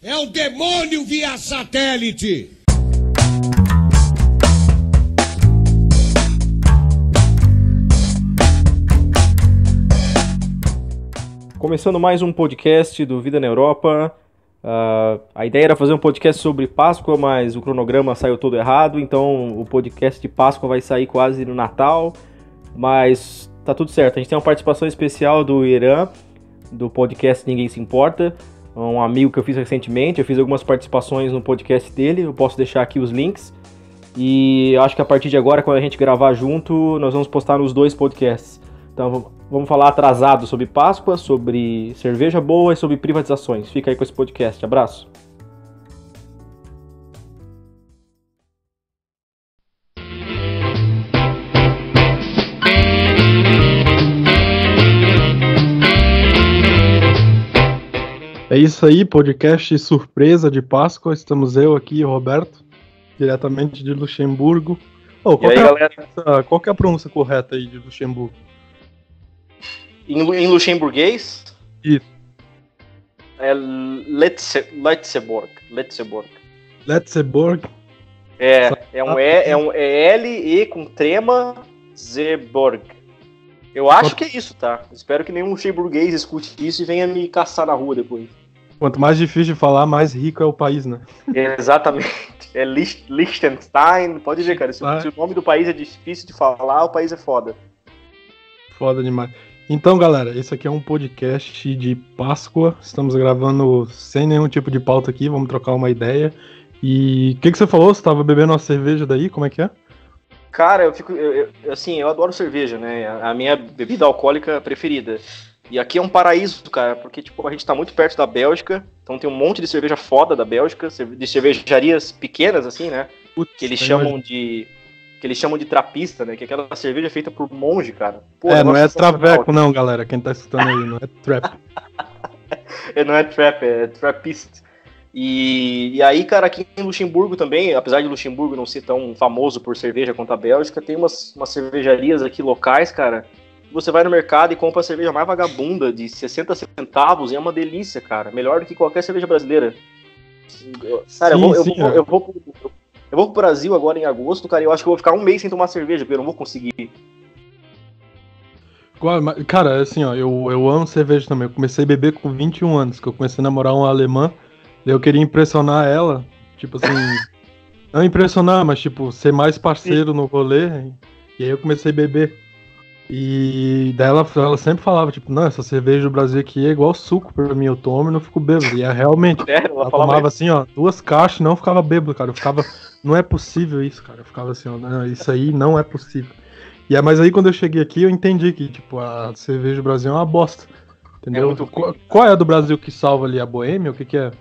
É o demônio via satélite! Começando mais um podcast do Vida na Europa. A ideia era fazer um podcast sobre Páscoa, mas o cronograma saiu todo errado, então o podcast de Páscoa vai sair quase no Natal, mas tá tudo certo. A gente tem uma participação especial do Irã, do podcast Ninguém Se Importa, um amigo que eu fiz recentemente. Eu fiz algumas participações no podcast dele, eu posso deixar aqui os links, e acho que a partir de agora, quando a gente gravar junto, nós vamos postar nos dois podcasts. Então vamos falar atrasado sobre Páscoa, sobre cerveja boa e sobre privatizações. Fica aí com esse podcast. Abraço. É isso aí, podcast surpresa de Páscoa. Estamos eu aqui, Roberto, diretamente de Luxemburgo. Qual que é a pronúncia correta aí de Luxemburgo? Em luxemburguês? Isso. É Letzeborg. Letzeborg. É um L, E com trema, Zeborg. Eu acho que é isso, tá? Espero que nenhum luxemburguês escute isso e venha me caçar na rua depois. Quanto mais difícil de falar, mais rico é o país, né? Exatamente. É Liechtenstein. Pode ver, cara. Se o nome do país é difícil de falar, o país é foda. Foda demais. Então, galera, esse aqui é um podcast de Páscoa. Estamos gravando sem nenhum tipo de pauta aqui. Vamos trocar uma ideia. E o que você falou? Você estava bebendo uma cerveja daí? Como é que é? Cara, eu adoro cerveja, né? A minha bebida alcoólica preferida. E aqui é um paraíso, cara, porque tipo, a gente tá muito perto da Bélgica, então tem um monte de cerveja foda da Bélgica, de cervejarias pequenas, assim, né? Que eles chamam de trapista, né? Que é aquela cerveja feita por monge, cara. Pô, não é traveco não, galera, quem tá escutando aí, não é trap. Não é trap, é trapista. E aí, cara, aqui em Luxemburgo também, apesar de Luxemburgo não ser tão famoso por cerveja quanto a Bélgica, tem umas cervejarias aqui locais, cara. Você vai no mercado e compra a cerveja mais vagabunda de 60 centavos e é uma delícia, cara. Melhor do que qualquer cerveja brasileira. Cara, eu vou pro Brasil agora em agosto, cara, e eu acho que eu vou ficar um mês sem tomar cerveja, porque eu não vou conseguir. Cara, assim, ó, eu amo cerveja também. Eu comecei a beber com 21 anos, que eu comecei a namorar uma alemã. Daí eu queria impressionar ela, tipo assim... não impressionar, mas tipo, ser mais parceiro no rolê. E aí eu comecei a beber. E daí ela sempre falava, tipo, não, essa cerveja do Brasil aqui é igual suco pra mim, eu tomo e não fico bêbado. E é realmente, ela tomava assim, ó, 2 caixas e não ficava bêbado, cara. Eu ficava, não é possível isso, cara. Eu ficava assim, ó, não, isso aí não é possível. Mas aí quando eu cheguei aqui, eu entendi que, tipo, a cerveja do Brasil é uma bosta. Entendeu? Qual é a do Brasil que salva ali? A Boêmia? O que é?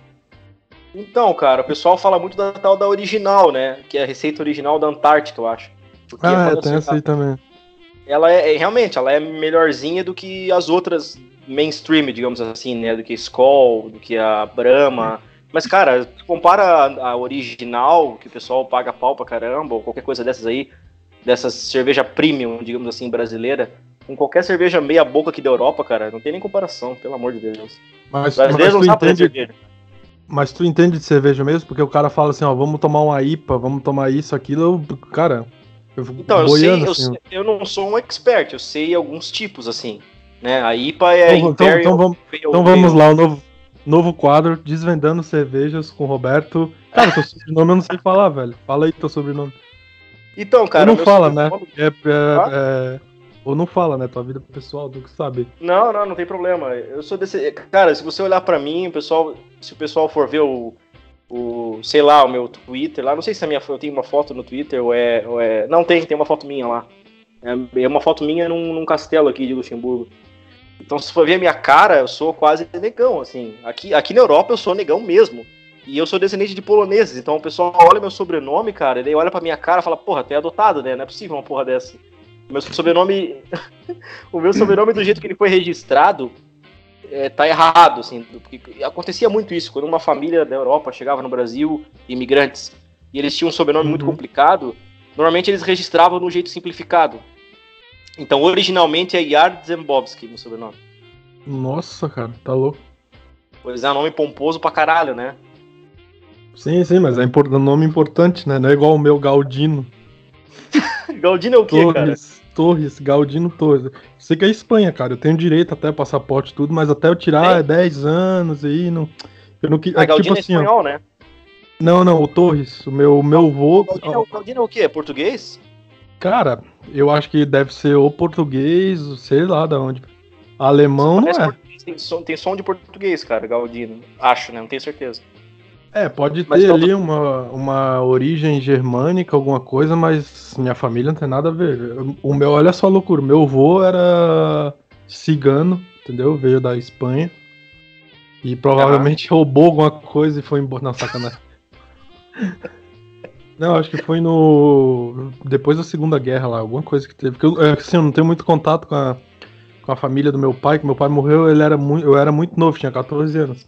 Então, cara, o pessoal fala muito da tal da original, né? Que é a receita original da Antártica, eu acho. Porque tem essa aí também. Ela realmente, ela é melhorzinha do que as outras mainstream, digamos assim, né? Do que Skol, do que a Brahma. Mas, cara, compara a original, que o pessoal paga pau pra caramba, ou qualquer coisa dessas aí, dessas cerveja premium, digamos assim, brasileira, com qualquer cerveja meia boca aqui da Europa, cara, não tem nem comparação, pelo amor de Deus. Mas tu entende... Mas tu entende de cerveja mesmo? Porque o cara fala assim, ó, vamos tomar uma IPA, vamos tomar isso, aquilo, cara... Então, eu não sou um expert, eu sei alguns tipos, assim, né? A IPA é Imperial... Então vamos lá, o novo quadro, Desvendando Cervejas com o Roberto. Cara, teu sobrenome eu não sei falar, velho. Fala aí teu sobrenome. Então, cara... Ou não fala, né? Ou não fala, né? Tua vida pessoal, tu que sabe. Não tem problema. Eu sou desse... Cara, se você olhar pra mim, se o pessoal for ver sei lá, o meu Twitter lá, não sei se eu tenho uma foto no Twitter ou é... Não, tem uma foto minha lá. É uma foto minha num castelo aqui de Luxemburgo. Então, se for ver a minha cara, eu sou quase negão, assim. Aqui na Europa eu sou negão mesmo. E eu sou descendente de poloneses, então o pessoal olha meu sobrenome, cara, e daí olha pra minha cara e fala, porra, tu é adotado, né? Não é possível uma porra dessa. O meu sobrenome do jeito que ele foi registrado, tá errado, assim, porque acontecia muito isso, quando uma família da Europa chegava no Brasil, imigrantes, e eles tinham um sobrenome muito complicado, normalmente eles registravam no jeito simplificado. Então, originalmente é Yardzembowski, meu sobrenome. Nossa, cara, tá louco. Pois é, um nome pomposo pra caralho, né? Sim, mas é um nome importante, né? Não é igual o meu Galdino. Galdino é o quê, Torres, Galdino Torres. Sei que é Espanha, cara. Eu tenho direito até passaporte e tudo, mas até eu tirar é 10 anos aí, não. Eu não quis. Galdino tipo é assim, espanhol, né? Não, o Torres, o meu vô. Galdino é o quê? É português? Cara, eu acho que deve ser ou português, sei lá da onde. Alemão não é. Tem som de português, cara, Galdino. Acho, né? Não tenho certeza. Pode ter ali uma origem germânica, alguma coisa, mas minha família não tem nada a ver. O meu, olha só a loucura, meu avô era cigano, entendeu? Veio da Espanha. E provavelmente roubou alguma coisa e foi embora. Não, sacanagem. Não, acho que foi depois da Segunda Guerra lá, alguma coisa que teve. Porque eu não tenho muito contato com a família do meu pai, que meu pai morreu, eu era muito novo, tinha 14 anos.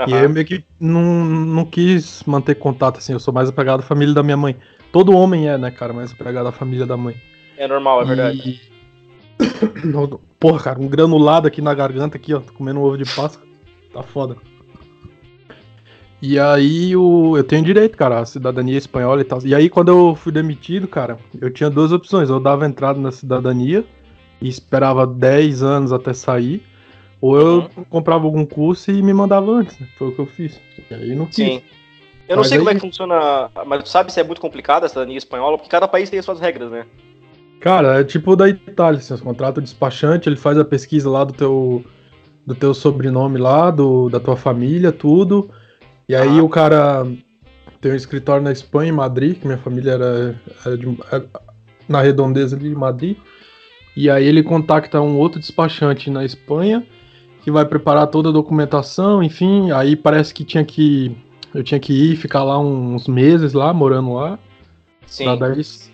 E aí eu meio que não quis manter contato, assim, eu sou mais apegado à família da minha mãe. Todo homem é, né, cara, mais apegado à família da mãe. É normal, é verdade. Porra, cara, um granulado aqui na garganta, aqui, ó, tô comendo um ovo de Páscoa, tá foda. E aí eu tenho direito, cara, à cidadania espanhola e tal. E aí quando eu fui demitido, cara, eu tinha duas opções, eu dava entrada na cidadania e esperava 10 anos até sair, ou eu comprava algum curso e me mandava antes, né? Foi o que eu fiz. E aí não quis. Sim. Eu não sei como é que funciona, mas tu sabe se é muito complicado a cidadania espanhola, porque cada país tem as suas regras, né? Cara, é tipo da Itália, assim, os contratos de despachante, ele faz a pesquisa lá do teu sobrenome lá, da tua família, tudo. E aí o cara tem um escritório na Espanha, em Madrid, que minha família era na redondeza ali de Madrid. E aí ele contacta um outro despachante na Espanha, que vai preparar toda a documentação, enfim. Aí parece que eu tinha que ir ficar lá uns meses lá, morando lá. Sim,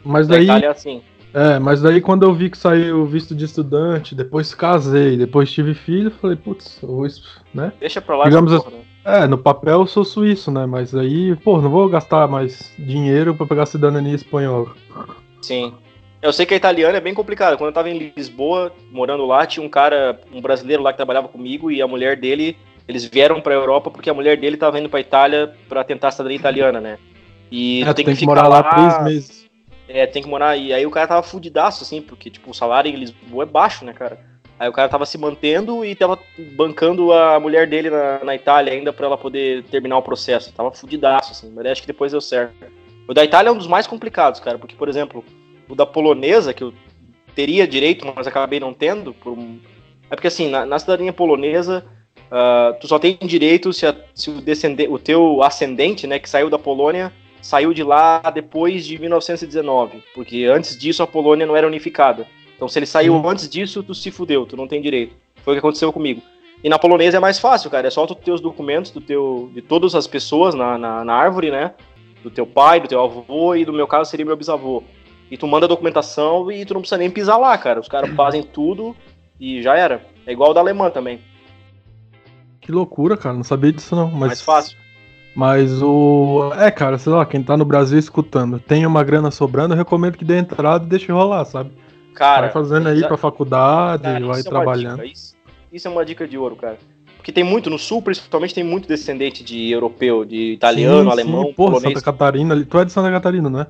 mas daí, Itália é assim. Mas daí quando eu vi que saiu o visto de estudante, depois casei, depois tive filho, falei, putz, eu vou, né? Deixa pra lá, digamos assim, no papel eu sou suíço, né? Mas aí, não vou gastar mais dinheiro pra pegar cidadania espanhola. Sim. Eu sei que a italiana é bem complicada. Quando eu tava em Lisboa, morando lá, tinha um brasileiro lá que trabalhava comigo e a mulher dele, eles vieram pra Europa porque a mulher dele tava indo pra Itália pra tentar a cidadania italiana, né? E tem que morar lá 3 meses. Tem que morar. E aí o cara tava fudidaço, assim, porque, tipo, o salário em Lisboa é baixo, né, cara? Aí o cara tava se mantendo e tava bancando a mulher dele na Itália ainda pra ela poder terminar o processo. Tava fudidaço, assim, mas acho que depois deu certo. O da Itália é um dos mais complicados, cara, porque, por exemplo, o da polonesa, que eu teria direito, mas acabei não tendo, é porque, assim, na cidadania polonesa, tu só tem direito se o teu ascendente, né, que saiu da Polônia, saiu de lá depois de 1919, porque antes disso a Polônia não era unificada. Então se ele saiu antes disso, tu se fudeu, tu não tem direito. Foi o que aconteceu comigo. E na polonesa é mais fácil, cara, é só tu ter os documentos de todas as pessoas na árvore, né, do teu pai, do teu avô e do meu caso seria meu bisavô. E tu manda a documentação e tu não precisa nem pisar lá, cara. Os caras fazem tudo e já era. É igual o da alemã também. Que loucura, cara, não sabia disso não. Mas... mais fácil. Mas cara, sei lá, quem tá no Brasil escutando, tem uma grana sobrando, eu recomendo que dê entrada e deixe rolar, sabe? Cara, vai fazendo aí pra faculdade, vai trabalhando. Isso é uma dica de ouro, cara. Porque tem muito, no sul principalmente, tem muito descendente de europeu, de italiano, alemão, polonês. Santa Catarina, tu é de Santa Catarina, não é?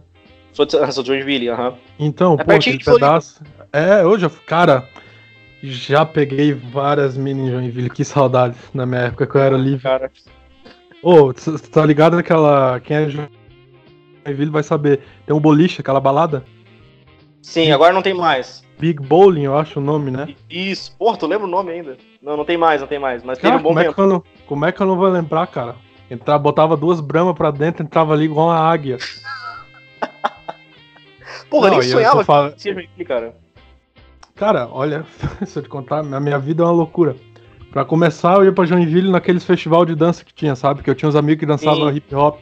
Sou de Joinville, aham. Então, aquele pedaço... hoje, cara, já peguei várias mini em Joinville, que saudade na minha época que eu era livre. Cara... Você tá ligado quem é de Joinville vai saber, tem um boliche, aquela balada? Sim, agora não tem mais. Big Bowling, eu acho o nome, né? Isso, tu lembra o nome ainda? Não tem mais, mas teve um bom tempo. Como é que eu não vou lembrar, cara? Botava 2 Brahma pra dentro, entrava ali igual uma águia. Porra, nem sonhava que ia Joinville, cara. Cara, olha, se eu te contar, a minha vida é uma loucura. Pra começar, eu ia pra Joinville naqueles festival de dança que tinha, sabe? Que eu tinha uns amigos que dançavam hip hop.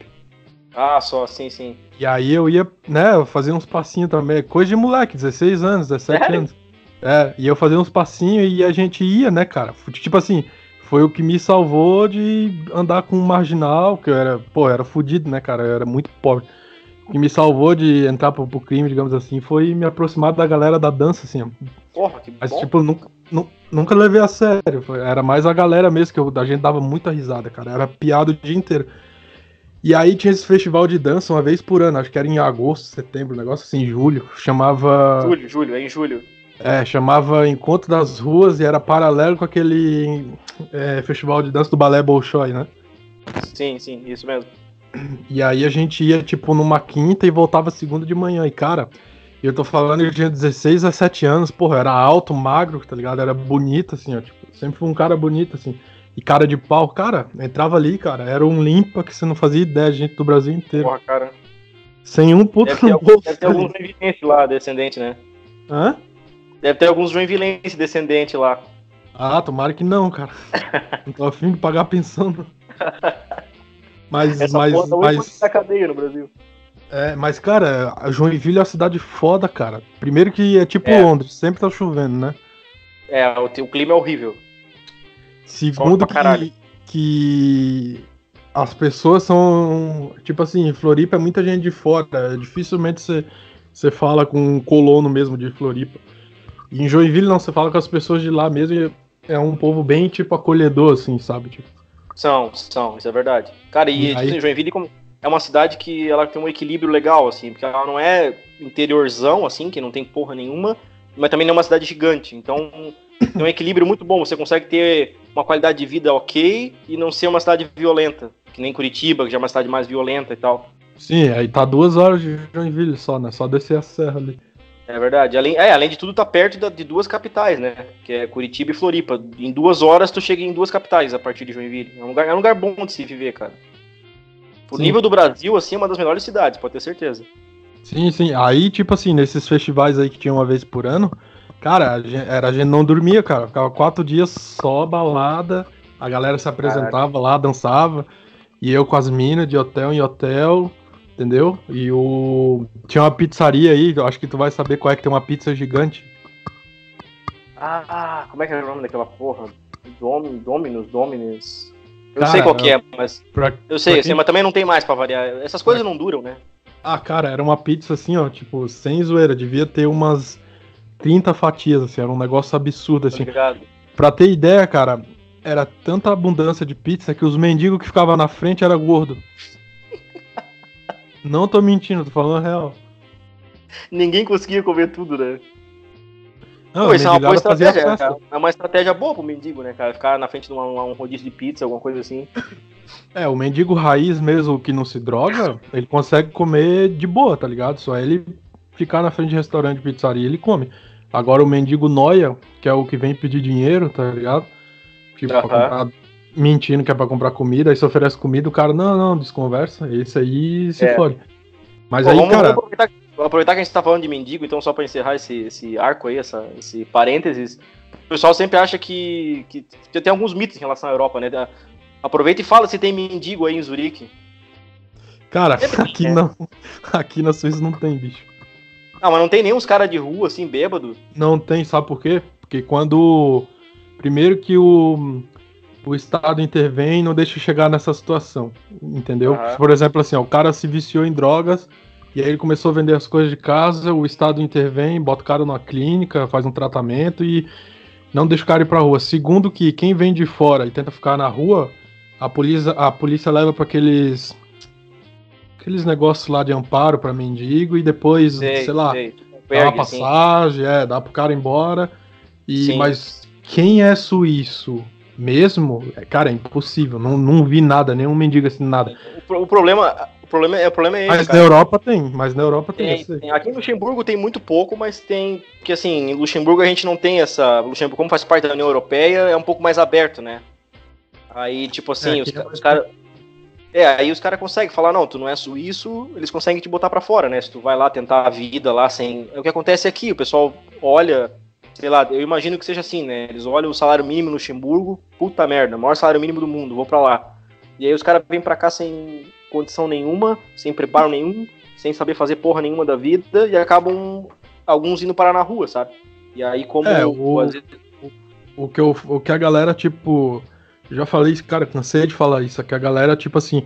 Ah, só, sim. E aí eu ia, né, eu fazia uns passinhos também, coisa de moleque, 16 anos, 17 anos. E eu fazia uns passinhos e a gente ia, né, cara? Tipo assim, foi o que me salvou de andar com um marginal, que eu era fudido, né, cara? Eu era muito pobre. O que me salvou de entrar pro crime, digamos assim, foi me aproximar da galera da dança, assim, ó. Porra, que bom. Mas, tipo, nunca levei a sério. Era mais a galera mesmo, que a gente dava muita risada, cara. Era piada o dia inteiro. E aí tinha esse festival de dança uma vez por ano, acho que era em agosto, setembro, um negócio assim, julho. Chamava. É em julho. Chamava Encontro das Ruas e era paralelo com aquele festival de dança do Balé Bolshoi, né? Sim, isso mesmo. E aí a gente ia, tipo, numa quinta e voltava segunda de manhã. E, cara, eu tô falando que eu tinha 16 a 7 anos, porra, era alto, magro, tá ligado? Era bonito, assim, ó, tipo, sempre fui um cara bonito, assim. E cara de pau, cara, entrava ali, cara, era um limpa que você não fazia ideia, gente do Brasil inteiro. Porra, cara. Sem um puto no bolso. Deve ter alguns joinvilenses lá, descendente, né? Hã? Deve ter alguns joinvilenses descendente lá. Ah, tomara que não, cara. Não tô afim de pagar pensão, não. Mas, Essa porra tá muito da cadeia no Brasil. Mas, cara, a Joinville é uma cidade foda, cara. Primeiro que é tipo Londres, sempre tá chovendo, né? O clima é horrível. Segundo que as pessoas são, tipo assim, Floripa é muita gente de fora. Dificilmente você fala com um colono mesmo de Floripa. E em Joinville não, você fala com as pessoas de lá mesmo e é um povo bem, tipo, acolhedor, assim, sabe? Tipo. São, isso é verdade. Cara, e tipo, assim, Joinville é uma cidade que ela tem um equilíbrio legal, assim, porque ela não é interiorzão, assim, que não tem porra nenhuma, mas também não é uma cidade gigante. Então, tem um equilíbrio muito bom. Você consegue ter uma qualidade de vida ok e não ser uma cidade violenta, que nem Curitiba, que já é uma cidade mais violenta e tal. Sim, aí tá 2 horas de Joinville só, né? Só descer a serra ali. É verdade. Além de tudo, tá perto de duas capitais, né? Que é Curitiba e Floripa. Em 2 horas, tu chega em 2 capitais a partir de Joinville. É um lugar bom de se viver, cara. Por nível do Brasil, assim, é uma das melhores cidades, pode ter certeza. Sim. Aí, tipo assim, nesses festivais aí que tinha uma vez por ano, cara, a gente não dormia, cara. Ficava 4 dias só balada, a galera se apresentava lá, dançava, e eu com as minas de hotel em hotel, entendeu? E tinha uma pizzaria aí, eu acho que tu vai saber qual é que tem uma pizza gigante. Como é que é o nome daquela porra? Dominus. Eu sei qual que é, mas. Eu sei, mas também não tem mais pra variar. Essas coisas não duram, né? Cara, era uma pizza assim, ó, tipo, sem zoeira, devia ter umas 30 fatias, assim, era um negócio absurdo, assim. Obrigado. Pra ter ideia, cara, era tanta abundância de pizza que os mendigos que ficavam na frente eram gordos. Não tô mentindo, tô falando a real. Ninguém conseguia comer tudo, né? Não, isso é uma boa estratégia, cara. É uma estratégia boa pro mendigo, né, cara? Ficar na frente de um rodízio de pizza, alguma coisa assim. O mendigo raiz mesmo, que não se droga, ele consegue comer de boa, tá ligado? Só ele ficar na frente de restaurante de pizzaria, ele come. Agora o mendigo noia, que é o que vem pedir dinheiro, tá ligado? Tipo, pra comprar, mentindo que é pra comprar comida, aí você oferece comida, o cara, não, desconversa, esse aí se fode. Mas aí, cara... Vou aproveitar que a gente tá falando de mendigo, então só pra encerrar esse arco aí, esse parênteses, o pessoal sempre acha que tem alguns mitos em relação à Europa, né? Aproveita e fala se tem mendigo aí em Zurique. Cara, aqui na Suíça não tem, bicho. Não, mas não tem nem uns caras de rua, assim, bêbado? Não tem, sabe por quê? Porque quando... Primeiro que o Estado intervém e não deixa chegar nessa situação, entendeu? Por exemplo, assim, ó, o cara se viciou em drogas, e aí ele começou a vender as coisas de casa, o Estado intervém, bota o cara numa clínica, faz um tratamento e não deixa o cara ir pra rua. Segundo que quem vem de fora e tenta ficar na rua, a polícia leva pra aqueles negócios lá de amparo pra mendigo e depois, sei lá, dá uma passagem, dá pro cara ir embora. Mas quem é suíço mesmo, cara, é impossível. Não vi nada, nenhum mendigo assim, nada. O problema é esse, mas cara. Na Europa tem. Aqui em Luxemburgo tem muito pouco, mas tem... Porque assim, em Luxemburgo a gente não tem essa... Luxemburgo, como faz parte da União Europeia, é um pouco mais aberto, né? Aí, tipo assim, os caras... aí os caras conseguem falar, não, tu não é suíço, eles conseguem te botar pra fora, né? Se tu vai lá tentar a vida lá sem... O que acontece aqui, o pessoal olha... Sei lá, eu imagino que seja assim, né? Eles olham o salário mínimo no Luxemburgo, puta merda, maior salário mínimo do mundo, vou pra lá. E aí os caras vêm pra cá sem condição nenhuma, sem preparo nenhum, sem saber fazer porra nenhuma da vida, e acabam alguns indo parar na rua, sabe? E aí como... O que a galera, tipo... Já falei isso, cara, cansei de falar isso, que a galera, tipo assim,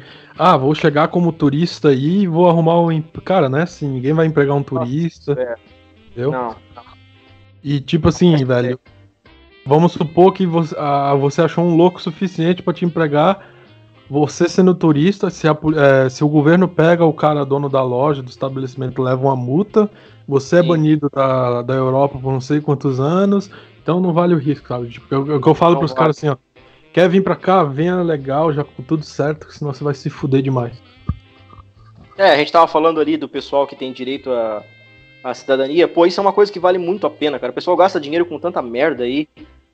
vou chegar como turista aí e vou arrumar um... Cara, né, assim, ninguém vai empregar um turista, entendeu? Não. E tipo assim, velho, vamos supor que você achou um louco suficiente pra te empregar você sendo turista, se o governo pega o cara, dono da loja, do estabelecimento, leva uma multa, você é Sim. banido da Europa por não sei quantos anos, então não vale o risco, sabe? Tipo, o que eu falo Não pros vale. caras assim, ó, quer vir pra cá, venha legal, já com tudo certo, senão você vai se fuder demais. A gente tava falando ali do pessoal que tem direito à cidadania. Pô, isso é uma coisa que vale muito a pena, cara. O pessoal gasta dinheiro com tanta merda aí.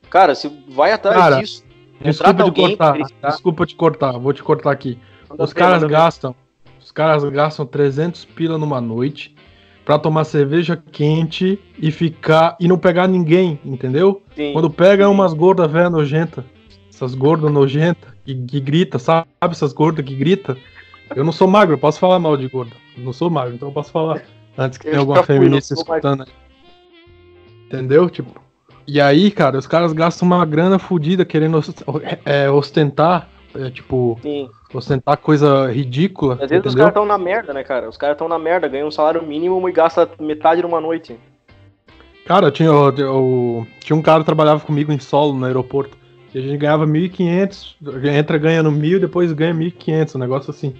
Cara, se vai atrás Cara, disso, Desculpa contrata te alguém cortar, pra precisar. desculpa te cortar, vou te cortar aqui. Manda Os ver, caras manda ver. gastam 300 pila numa noite pra tomar cerveja quente e não pegar ninguém, entendeu? Sim, Quando pega é sim. umas gordas velhas nojentas, essas gordas nojentas que grita, sabe? Essas gordas que grita. Eu não sou magro, eu posso falar mal de gorda. Eu não sou magro, então eu posso falar antes que Eu tenha alguma já fui, não feminista sou magro. escutando. Entendeu? Tipo, e aí, cara, os caras gastam uma grana fodida querendo ostentar, tipo, Sim. ostentar coisa ridícula, Às vezes os entendeu? caras estão na merda, né, cara? Os caras estão na merda, ganham um salário mínimo e gastam metade numa noite. Cara, tinha um cara que trabalhava comigo em solo no aeroporto, e a gente ganhava 1.500, entra ganhando 1.000 e depois ganha 1.500, um negócio assim.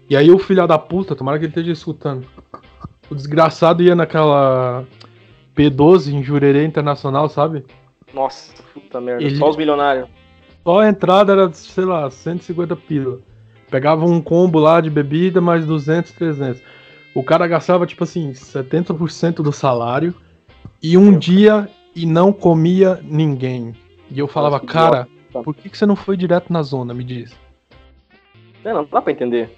E aí o filho da puta, tomara que ele esteja escutando, o desgraçado ia naquela P12 em Jurerê Internacional, sabe? Nossa, puta merda. Ele- Só os milionários. Só a entrada era, sei lá, 150 pila. Pegava um combo lá de bebida, mais 200, 300. O cara gastava, tipo assim, 70% do salário e um dia e não comia ninguém. E eu falava, que cara, idiota. por que você não foi direto na zona, me diz? Não dá pra entender.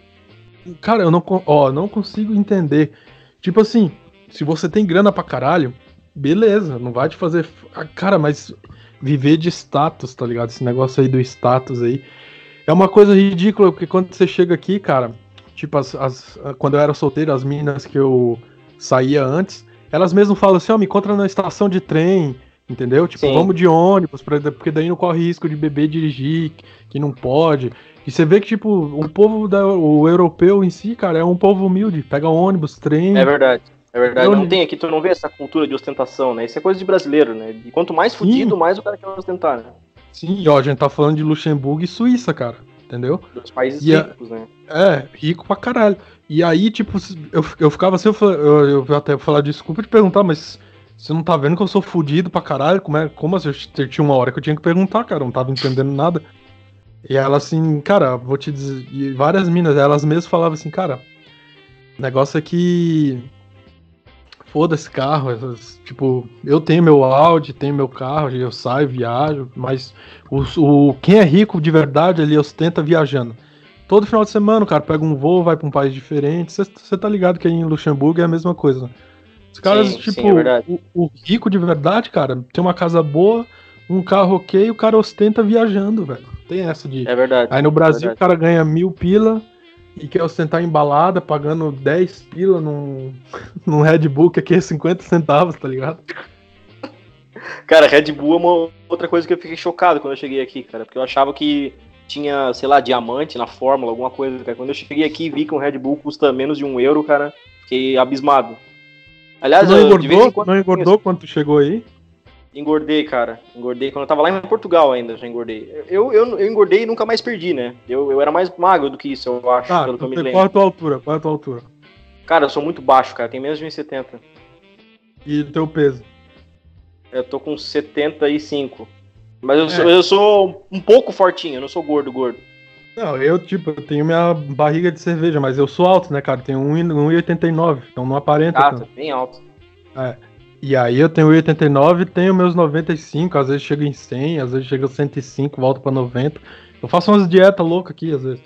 Cara, eu não consigo entender. Tipo assim, se você tem grana pra caralho, beleza, não vai te fazer. Cara, mas viver de status, tá ligado? Esse negócio aí do status aí. É uma coisa ridícula, porque quando você chega aqui, cara, tipo, quando eu era solteiro, as meninas que eu saía antes, elas mesmo falam assim, ó, me encontra na estação de trem, entendeu? Tipo, Sim. vamos de ônibus, porque daí não corre risco de beber e dirigir, que não pode. E você vê que, tipo, o europeu em si, cara, é um povo humilde, pega ônibus, trem. É verdade. É verdade. Eu- Não tem aqui, tu não vê essa cultura de ostentação, né? Isso é coisa de brasileiro, né? E quanto mais fudido, mais o cara quer ostentar, né? Sim, ó, a gente tá falando de Luxemburgo e Suíça, cara, entendeu? Dos países E a- ricos, né? Rico pra caralho. E aí, tipo, eu ficava assim, eu vou até falar, desculpa te perguntar, mas você não tá vendo que eu sou fudido pra caralho? Como assim? Tinha uma hora que eu tinha que perguntar, cara, eu não tava entendendo nada. E ela assim, cara, vou te dizer, e várias minas, elas mesmas falavam assim, cara, o negócio é que foda-se carro, tipo, eu tenho meu Audi, tenho meu carro, eu saio, viajo, mas quem é rico de verdade ali ostenta viajando. Todo final de semana, o cara pega um voo, vai pra um país diferente. Você tá ligado que aí em Luxemburgo é a mesma coisa. Os caras, Sim, tipo, sim, é verdade. o rico de verdade, cara, tem uma casa boa, um carro ok, o cara ostenta viajando, velho. Tem essa de. É verdade. Aí no Brasil é o cara ganha 1.000 pila e quer ostentar embalada, pagando 10 pila num Red Bull que aqui é 50 centavos, tá ligado? Cara, Red Bull é uma outra coisa que eu fiquei chocado quando eu cheguei aqui, cara. Porque eu achava que tinha, sei lá, diamante na fórmula, alguma coisa, cara. Quando eu cheguei aqui e vi que um Red Bull custa menos de €1, cara, fiquei abismado. Aliás, Não eu, de vez em quando não engordou quando tu chegou aí? engordei, cara. Engordei quando eu tava lá em Portugal ainda, já engordei. Eu engordei e nunca mais perdi, né? Eu era mais magro do que isso, eu acho, Tá, pelo que eu me qual é lembro. a tua altura? Qual é a tua altura? Cara, eu sou muito baixo, cara. Tenho menos de 1,70. E o teu peso? Eu tô com 75. Mas eu sou um pouco fortinho, eu não sou gordo. Não, eu tenho minha barriga de cerveja, mas eu sou alto, né, cara? Tenho 1,89, então não aparenta Ah, tanto. tá bem alto. E aí eu tenho 1,89 e tenho meus 95, às vezes chego em 100, às vezes chego a 105, volto pra 90. Eu faço umas dietas loucas aqui, às vezes.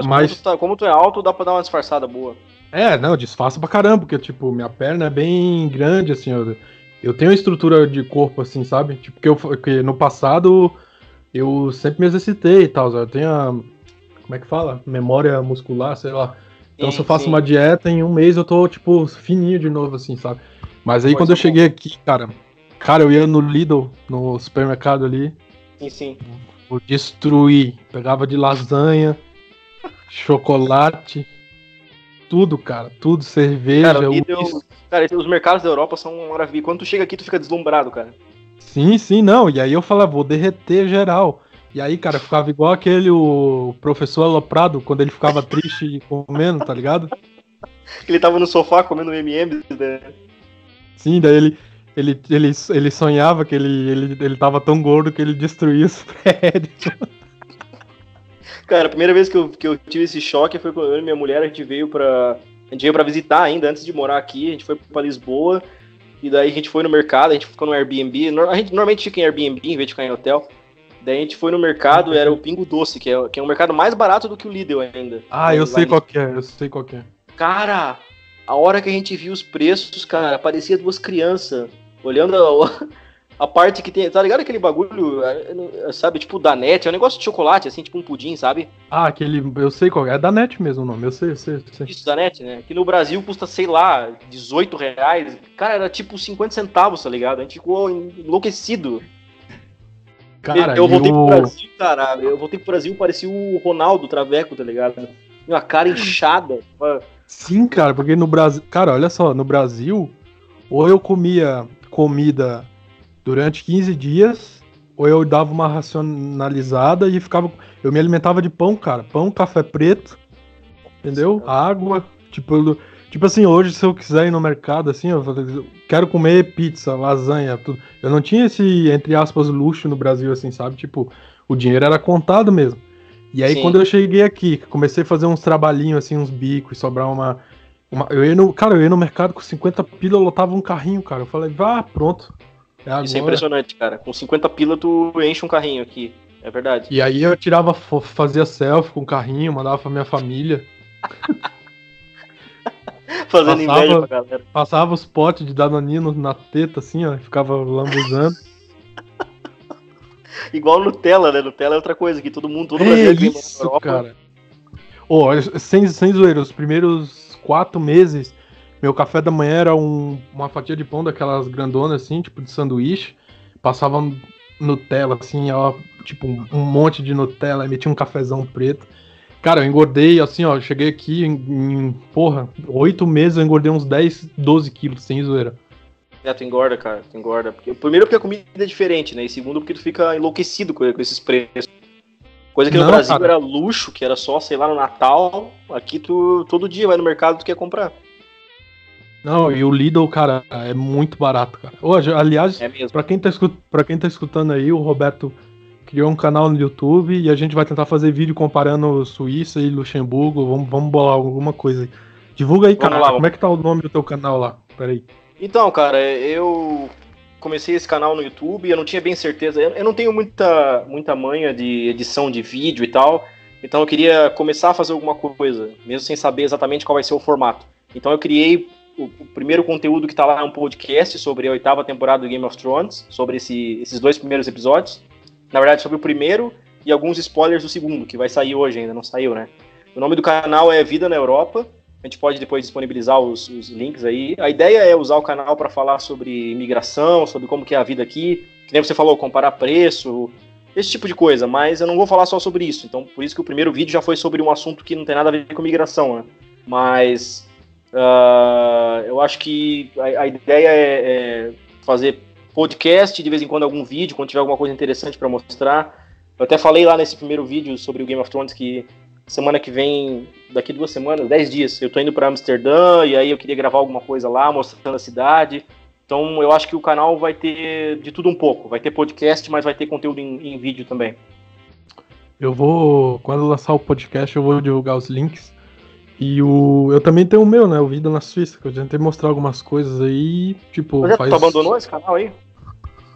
Mas como tu é alto, dá pra dar uma disfarçada boa. Não, disfarça pra caramba, porque, tipo, minha perna é bem grande, assim, eu tenho uma estrutura de corpo, assim, sabe? Tipo, que no passado eu sempre me exercitei e tal, eu tenho como é que fala? Memória muscular, sei lá. Então se eu faço uma dieta, em um mês eu tô, tipo, fininho de novo, assim, sabe? Mas aí quando eu cheguei aqui, cara, eu ia no Lidl, no supermercado ali. Sim. Eu destruí. Pegava de lasanha, chocolate, tudo, cara. Tudo, cerveja. Cara, os mercados da Europa são uma maravilha. Quando tu chega aqui, tu fica deslumbrado, cara. Sim, não. E aí eu falava, vou derreter geral. E aí, cara, ficava igual aquele o professor Aloprado, quando ele ficava triste e comendo, tá ligado? Ele tava no sofá comendo M&M's, né? Sim, daí ele sonhava que ele tava tão gordo que ele destruía os prédios. Cara, a primeira vez que eu tive esse choque foi quando eu e minha mulher, a gente veio pra visitar ainda, antes de morar aqui, a gente foi pra Lisboa, e daí a gente foi no mercado, a gente ficou no Airbnb, a gente normalmente fica em Airbnb em vez de ficar em hotel, daí a gente foi no mercado, era o Pingo Doce, que é um mercado mais barato do que o Lidl ainda. Ah, eu sei qual que é, eu sei qual que é. Cara, a hora que a gente viu os preços, cara, parecia duas crianças, olhando a parte que tem, tá ligado aquele bagulho, sabe, tipo da NET, é um negócio de chocolate, assim, tipo um pudim, sabe? Ah, aquele, eu sei qual é da NET mesmo o nome, eu sei. Isso, da NET, né? Que no Brasil custa, sei lá, R$18. Cara, era tipo 50 centavos, tá ligado? A gente ficou enlouquecido. Cara, eu voltei pro Brasil, cara, parecia o Ronaldo Traveco, tá ligado? Uma cara inchada. Sim, cara, porque no Brasil, cara, olha só, no Brasil, ou eu comia comida durante 15 dias, ou eu dava uma racionalizada e eu me alimentava de pão, cara, pão, café preto, entendeu? Água, tipo assim, hoje se eu quiser ir no mercado, assim, eu quero comer pizza, lasanha, tudo. Eu não tinha esse, entre aspas, luxo no Brasil, assim, sabe? Tipo, o dinheiro era contado mesmo. E aí, quando eu cheguei aqui, comecei a fazer uns trabalhinhos, assim, uns bicos, sobrar eu ia no mercado com 50 pila, eu lotava um carrinho, cara. Eu falei, pronto. Isso é impressionante, cara. Com 50 pila, tu enche um carrinho aqui. É verdade. E aí eu fazia selfie com o carrinho, mandava pra minha família. Fazendo inveja pra galera. Passava os potes de Danonino na teta, assim, ó, e ficava lambuzando. Igual Nutella, né? Nutella é outra coisa, que todo mundo é isso, cara. Sem zoeira, os primeiros 4 meses, meu café da manhã era uma fatia de pão daquelas grandonas, assim, tipo de sanduíche. Passava Nutella, assim, ó, tipo um monte de Nutella, e metia um cafezão preto. Cara, eu engordei, assim, ó, cheguei aqui em 8 meses eu engordei uns 10, 12 quilos, sem zoeira. Tu engorda, cara, tu engorda. Primeiro porque a comida é diferente, né? E segundo porque tu fica enlouquecido com esses preços. Coisa que no Brasil, cara, era luxo, que era só, sei lá, no Natal. Aqui tu todo dia vai no mercado e tu quer comprar. Não, e o Lidl, cara, é muito barato, cara. Hoje, aliás, pra quem tá escutando aí, o Roberto criou um canal no YouTube e a gente vai tentar fazer vídeo comparando Suíça e Luxemburgo. Vamos bolar alguma coisa aí. Divulga aí, cara. Como é que tá o nome do teu canal lá? Peraí. Então, cara, eu comecei esse canal no YouTube, eu não tinha bem certeza, eu não tenho muita manha de edição de vídeo e tal, então eu queria começar a fazer alguma coisa, mesmo sem saber exatamente qual vai ser o formato. Então eu criei o primeiro conteúdo que tá lá, é um podcast sobre a 8ª temporada do Game of Thrones, sobre esses 2 primeiros episódios, na verdade sobre o primeiro e alguns spoilers do segundo, que vai sair hoje ainda, não saiu, né? O nome do canal é Vida na Europa. A gente pode depois disponibilizar os links aí. A ideia é usar o canal para falar sobre imigração, sobre como que é a vida aqui. Que nem você falou, comparar preço, esse tipo de coisa. Mas eu não vou falar só sobre isso. Então, por isso que o primeiro vídeo já foi sobre um assunto que não tem nada a ver com imigração, né? Mas eu acho que a ideia é fazer podcast, de vez em quando algum vídeo, quando tiver alguma coisa interessante para mostrar. Eu até falei lá nesse primeiro vídeo sobre o Game of Thrones que semana que vem, daqui 2 semanas, 10 dias, eu tô indo pra Amsterdã e aí eu queria gravar alguma coisa lá, mostrando a cidade. Então eu acho que o canal vai ter de tudo um pouco. Vai ter podcast, mas vai ter conteúdo em vídeo também. Quando lançar o podcast, eu vou divulgar os links. E eu também tenho o meu, né, o Vida na Suíça, que eu tentei mostrar algumas coisas aí, tipo... Mas tu abandonou esse canal aí?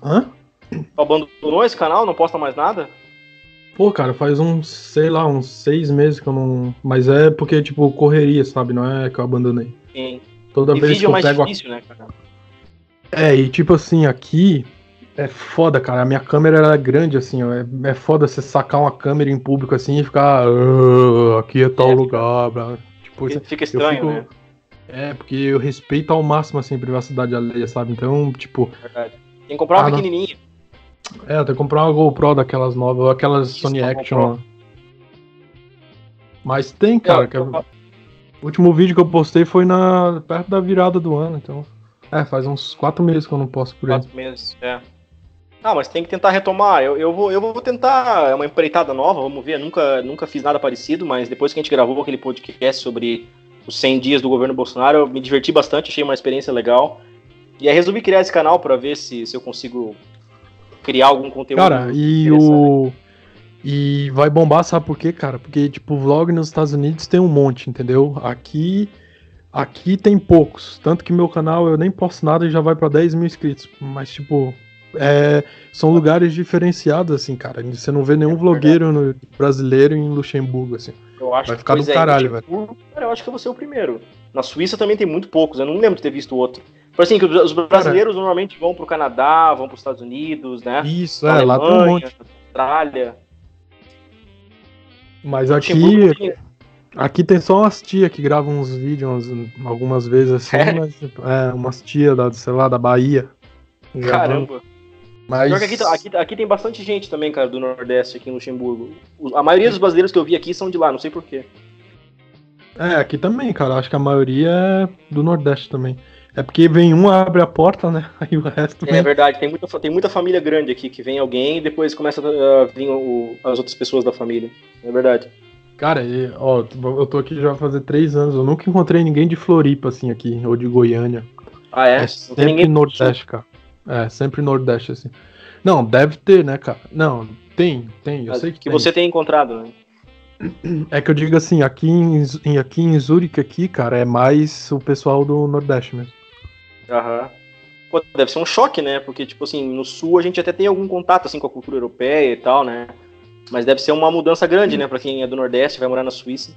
Hã? Tu abandonou esse canal, não posta mais nada? Pô, cara, faz uns 6 meses que eu não... Mas é porque, tipo, correria, sabe? Não é que eu abandonei. Sim. Toda vez que eu mais pego difícil, né, cara? E tipo assim, aqui é foda, cara. A minha câmera era grande, assim, ó. É foda você sacar uma câmera em público assim e ficar... aqui é tal lugar, blá. Tipo, fica estranho, né? Porque eu respeito ao máximo, assim, a privacidade alheia, sabe? Então, tipo... Verdade. Tem que comprar uma pequenininha. Tem que comprar uma GoPro daquelas novas, ou aquelas Sony Action. Mas tem, cara. O último vídeo que eu postei foi perto da virada do ano, então... faz uns 4 meses que eu não posto por aí. 4 meses, Ah, mas tem que tentar retomar. Eu vou tentar, é uma empreitada nova, vamos ver. Nunca fiz nada parecido, mas depois que a gente gravou aquele podcast sobre os 100 dias do governo Bolsonaro, eu me diverti bastante, achei uma experiência legal. E aí resolvi criar esse canal pra ver se eu consigo criar algum conteúdo. Cara, e vai bombar, sabe por quê, cara? Porque, tipo, vlog nos Estados Unidos tem um monte, entendeu? Aqui tem poucos. Tanto que meu canal eu nem posto nada e já vai pra 10 mil inscritos. Mas, tipo, são lugares diferenciados, assim, cara. Você não vê nenhum vlogueiro brasileiro em Luxemburgo, assim. Eu acho vai ficar do caralho, velho. Cara, eu acho que eu vou ser o primeiro. Na Suíça também tem muito poucos, eu não lembro de ter visto outro. Por assim, que os brasileiros normalmente vão pro Canadá, vão pros Estados Unidos, né? Isso, lá tem um monte. Austrália. Mas aqui tem só umas tia que gravam uns vídeos algumas vezes assim, mas umas tia sei lá, da Bahia. Caramba. Mas... Pior que aqui tem bastante gente também, cara, do Nordeste aqui em Luxemburgo. A maioria dos brasileiros que eu vi aqui são de lá, não sei porquê. Aqui também, cara, acho que a maioria é do Nordeste também. É porque vem um, abre a porta, né? Aí o resto vem... É verdade, tem muita família grande aqui, que vem alguém e depois começa a vir as outras pessoas da família. É verdade. Cara, eu tô aqui já vai fazer 3 anos, eu nunca encontrei ninguém de Floripa, assim, aqui, ou de Goiânia. Ah, é? É sempre ninguém... Nordeste, cara. Sempre Nordeste, assim. Não, deve ter, né, cara? Não, tem, eu sei que tem. Você tem encontrado, né? É que eu digo assim, aqui em Zurique, aqui, cara, é mais o pessoal do Nordeste mesmo. Aham. Pô, deve ser um choque, né? Porque, tipo assim, no Sul a gente até tem algum contato, assim, com a cultura europeia e tal, né? Mas deve ser uma mudança grande, né? Pra quem é do Nordeste, vai morar na Suíça.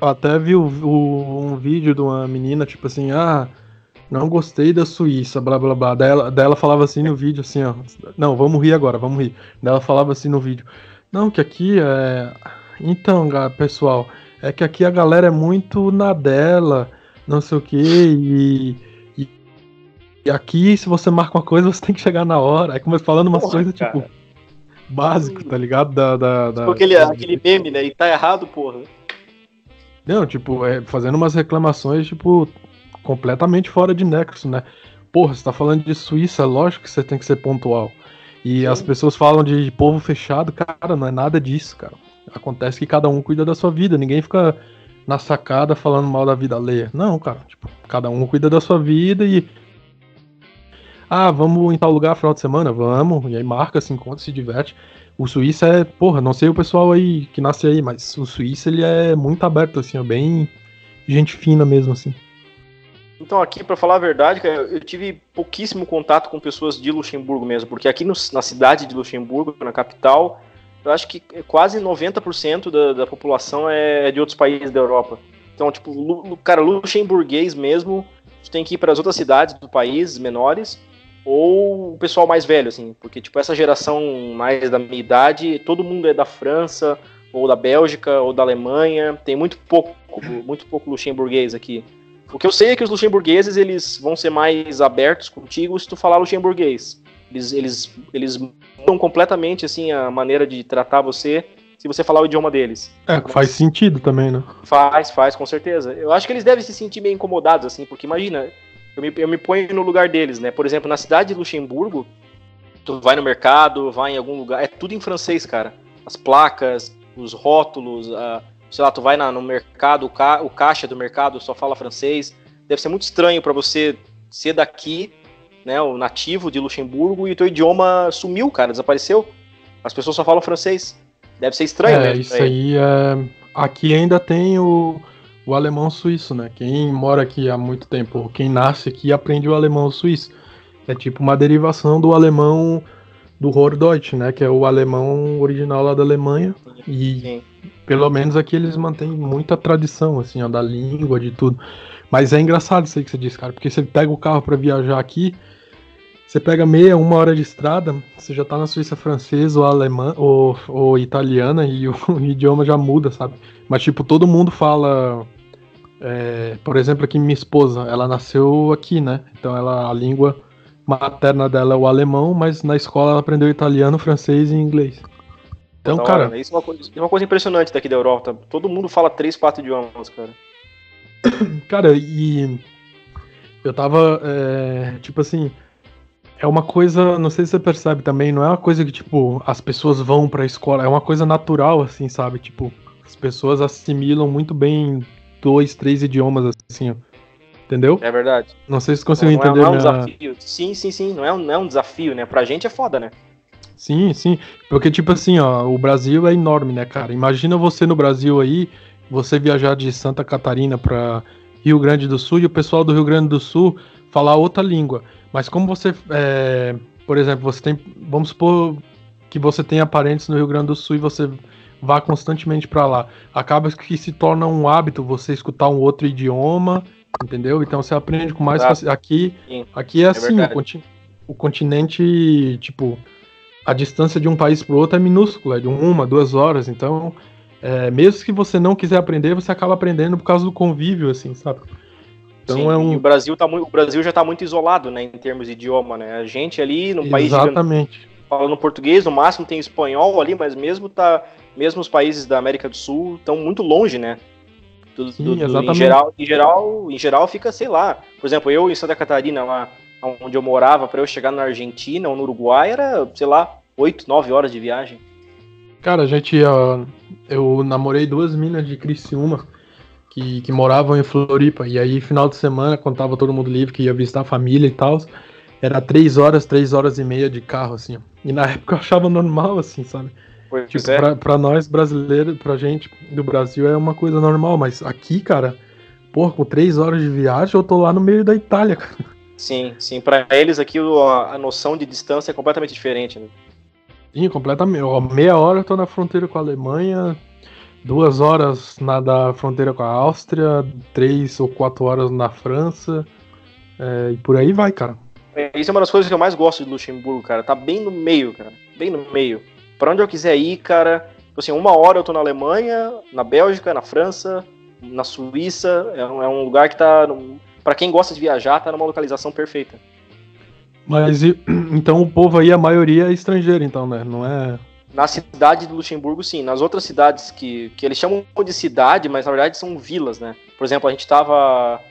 Até vi um vídeo de uma menina, tipo assim, não gostei da Suíça, blá blá blá. Daí ela falava assim no vídeo, assim, ó. Não, vamos rir agora, vamos rir. Daí ela falava assim no vídeo. Não, que aqui Então, pessoal, é que aqui a galera é muito na dela, não sei o que, e aqui, se você marca uma coisa, você tem que chegar na hora. Aí começa falando umas coisas, tipo, básico, tá ligado? Tipo aquele meme, né? E tá errado, porra. Não, tipo, fazendo umas reclamações, tipo, completamente fora de nexo, né? Porra, você tá falando de Suíça, lógico que você tem que ser pontual. E sim, as pessoas falam de povo fechado, cara, não é nada disso, cara. Acontece que cada um cuida da sua vida, ninguém fica na sacada falando mal da vida alheia. Não, cara, tipo, cada um cuida da sua vida e... vamos em tal lugar final de semana? Vamos, e aí marca, se encontra, se diverte. O Suíça não sei o pessoal aí que nasce aí, mas o Suíça, ele é muito aberto, assim, bem gente fina mesmo, assim. Então aqui, pra falar a verdade, cara, eu tive pouquíssimo contato com pessoas de Luxemburgo mesmo, porque aqui na cidade de Luxemburgo, na capital, eu acho que quase 90% da população é de outros países da Europa. Então, tipo, cara, luxemburguês mesmo, tu tem que ir para as outras cidades do país, menores, ou o pessoal mais velho, assim, porque, tipo, essa geração mais da minha idade, todo mundo é da França, ou da Bélgica, ou da Alemanha, tem muito pouco luxemburguês aqui. O que eu sei é que os luxemburgueses, eles vão ser mais abertos contigo se tu falar luxemburguês. Eles mudam completamente, assim, a maneira de tratar você se você falar o idioma deles. Faz sentido também, né? Faz, com certeza. Eu acho que eles devem se sentir meio incomodados, assim, porque imagina, eu me ponho no lugar deles, né? Por exemplo, na cidade de Luxemburgo, tu vai no mercado, vai em algum lugar, é tudo em francês, cara. As placas, os rótulos, sei lá, tu vai no mercado, o caixa do mercado só fala francês. Deve ser muito estranho pra você ser daqui, né, o nativo de Luxemburgo, e o teu idioma sumiu, cara, desapareceu. As pessoas só falam francês. Deve ser estranho mesmo. Isso aí aqui ainda tem o alemão suíço, né? Quem mora aqui há muito tempo, quem nasce aqui aprende o alemão suíço. É tipo uma derivação do alemão do Hochdeutsch, né? Que é o alemão original lá da Alemanha. E sim, pelo menos aqui eles mantêm muita tradição, assim, ó, da língua, de tudo. Mas é engraçado isso aí que você disse, cara, porque você pega o carro pra viajar aqui, você pega uma hora de estrada, você já tá na Suíça francesa ou alemã ou italiana e o idioma já muda, sabe? Mas, tipo, todo mundo fala... por exemplo, aqui minha esposa, ela nasceu aqui, né? Então a língua materna dela é o alemão, mas na escola ela aprendeu italiano, francês e inglês. Então, cara... Né? Isso é uma coisa impressionante daqui da Europa. Todo mundo fala 3, 4 idiomas, cara. Cara, e eu tava, tipo assim, é uma coisa, não sei se você percebe também, não é uma coisa que, tipo, as pessoas vão pra escola, é uma coisa natural, assim, sabe? Tipo, as pessoas assimilam muito bem 2, 3 idiomas, assim, ó. Entendeu? É verdade. Não sei se você Não, conseguiu não entender é um minha... desafio. Sim. Não é um desafio, né? Pra gente é foda, né? Sim, sim. Porque, tipo assim, ó, o Brasil é enorme, né, cara? Imagina você no Brasil aí, você viajar de Santa Catarina pra Rio Grande do Sul e o pessoal do Rio Grande do Sul falar outra língua. Mas como você, por exemplo, você tem, vamos supor que você tenha parentes no Rio Grande do Sul e você vá constantemente pra lá. Acaba que se torna um hábito você escutar um outro idioma, entendeu? Então você aprende com mais Exato. facilidade. Sim, Aqui é assim, verdade. o continente, tipo, a distância de um país para o outro é minúscula, é de 1, 2 horas. Então, mesmo que você não quiser aprender, você acaba aprendendo por causa do convívio, assim, sabe? Então é Sim, e um. o Brasil já tá muito isolado, né, em termos de idioma, né? A gente ali num país gigante Exatamente. falando português, no máximo tem espanhol ali, mas mesmo os países da América do Sul estão muito longe, né? Sim, Em exatamente. geral fica, sei lá. Por exemplo, eu em Santa Catarina, lá onde eu morava, para eu chegar na Argentina ou no Uruguai, era, sei lá, 8, 9 horas de viagem. Cara, eu namorei 2 minas de Criciúma que moravam em Floripa. E aí, final de semana, quando tava todo mundo livre, que ia visitar a família e tal, era 3 horas, 3 horas e meia de carro, assim. E na época eu achava normal, assim, sabe? Pois Tipo, é. pra nós brasileiros, pra gente do Brasil é uma coisa normal, mas aqui, cara, porra, com 3 horas de viagem eu tô lá no meio da Itália, cara. Sim. Para eles aqui a noção de distância é completamente diferente, né? Sim, completamente. Ó, meia hora eu tô na fronteira com a Alemanha, 2 horas da fronteira com a Áustria, 3 ou 4 horas na França, e por aí vai, cara. Isso é uma das coisas que eu mais gosto de Luxemburgo, cara. Tá bem no meio, cara. Bem no meio. Pra onde eu quiser ir, cara. Assim, 1 hora eu tô na Alemanha, na Bélgica, na França, na Suíça. É um lugar que tá. Pra quem gosta de viajar, tá numa localização perfeita. Mas então o povo aí, a maioria é estrangeiro, então, né? Não é. Na cidade de Luxemburgo, sim. Nas outras cidades que eles chamam de cidade, mas na verdade são vilas, né? Por exemplo, a gente tava.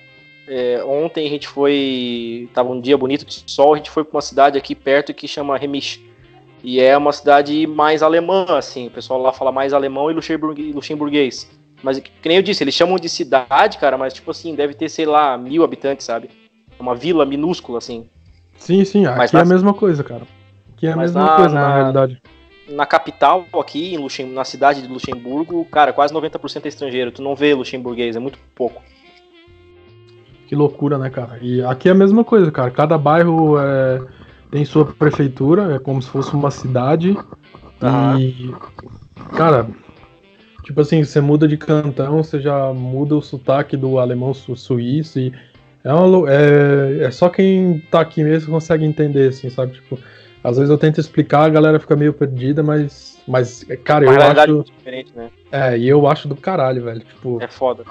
Ontem a gente foi. Tava um dia bonito de sol, a gente foi pra uma cidade aqui perto que chama Remich. E é uma cidade mais alemã, assim. O pessoal lá fala mais alemão e luxemburguês. Mas, que nem eu disse, eles chamam de cidade, cara, mas tipo assim, deve ter, sei lá, 1.000 habitantes, sabe? É uma vila minúscula, assim. Sim, Mas aqui é a mesma coisa, cara. Aqui é a mas mesma coisa, na realidade. na capital, aqui, na cidade de Luxemburgo, cara, quase 90% é estrangeiro. Tu não vê luxemburguês, é muito pouco. Que loucura, né, cara? E aqui é a mesma coisa, cara. Cada bairro tem sua prefeitura, é como se fosse uma cidade. E, cara, tipo assim, você muda de cantão, você já muda o sotaque do alemão suíço. E é só quem tá aqui mesmo consegue entender, assim, sabe? Tipo, às vezes eu tento explicar, a galera fica meio perdida, mas cara, Uma eu realidade acho. muito diferente, né? E eu acho do caralho, velho. Tipo, É foda.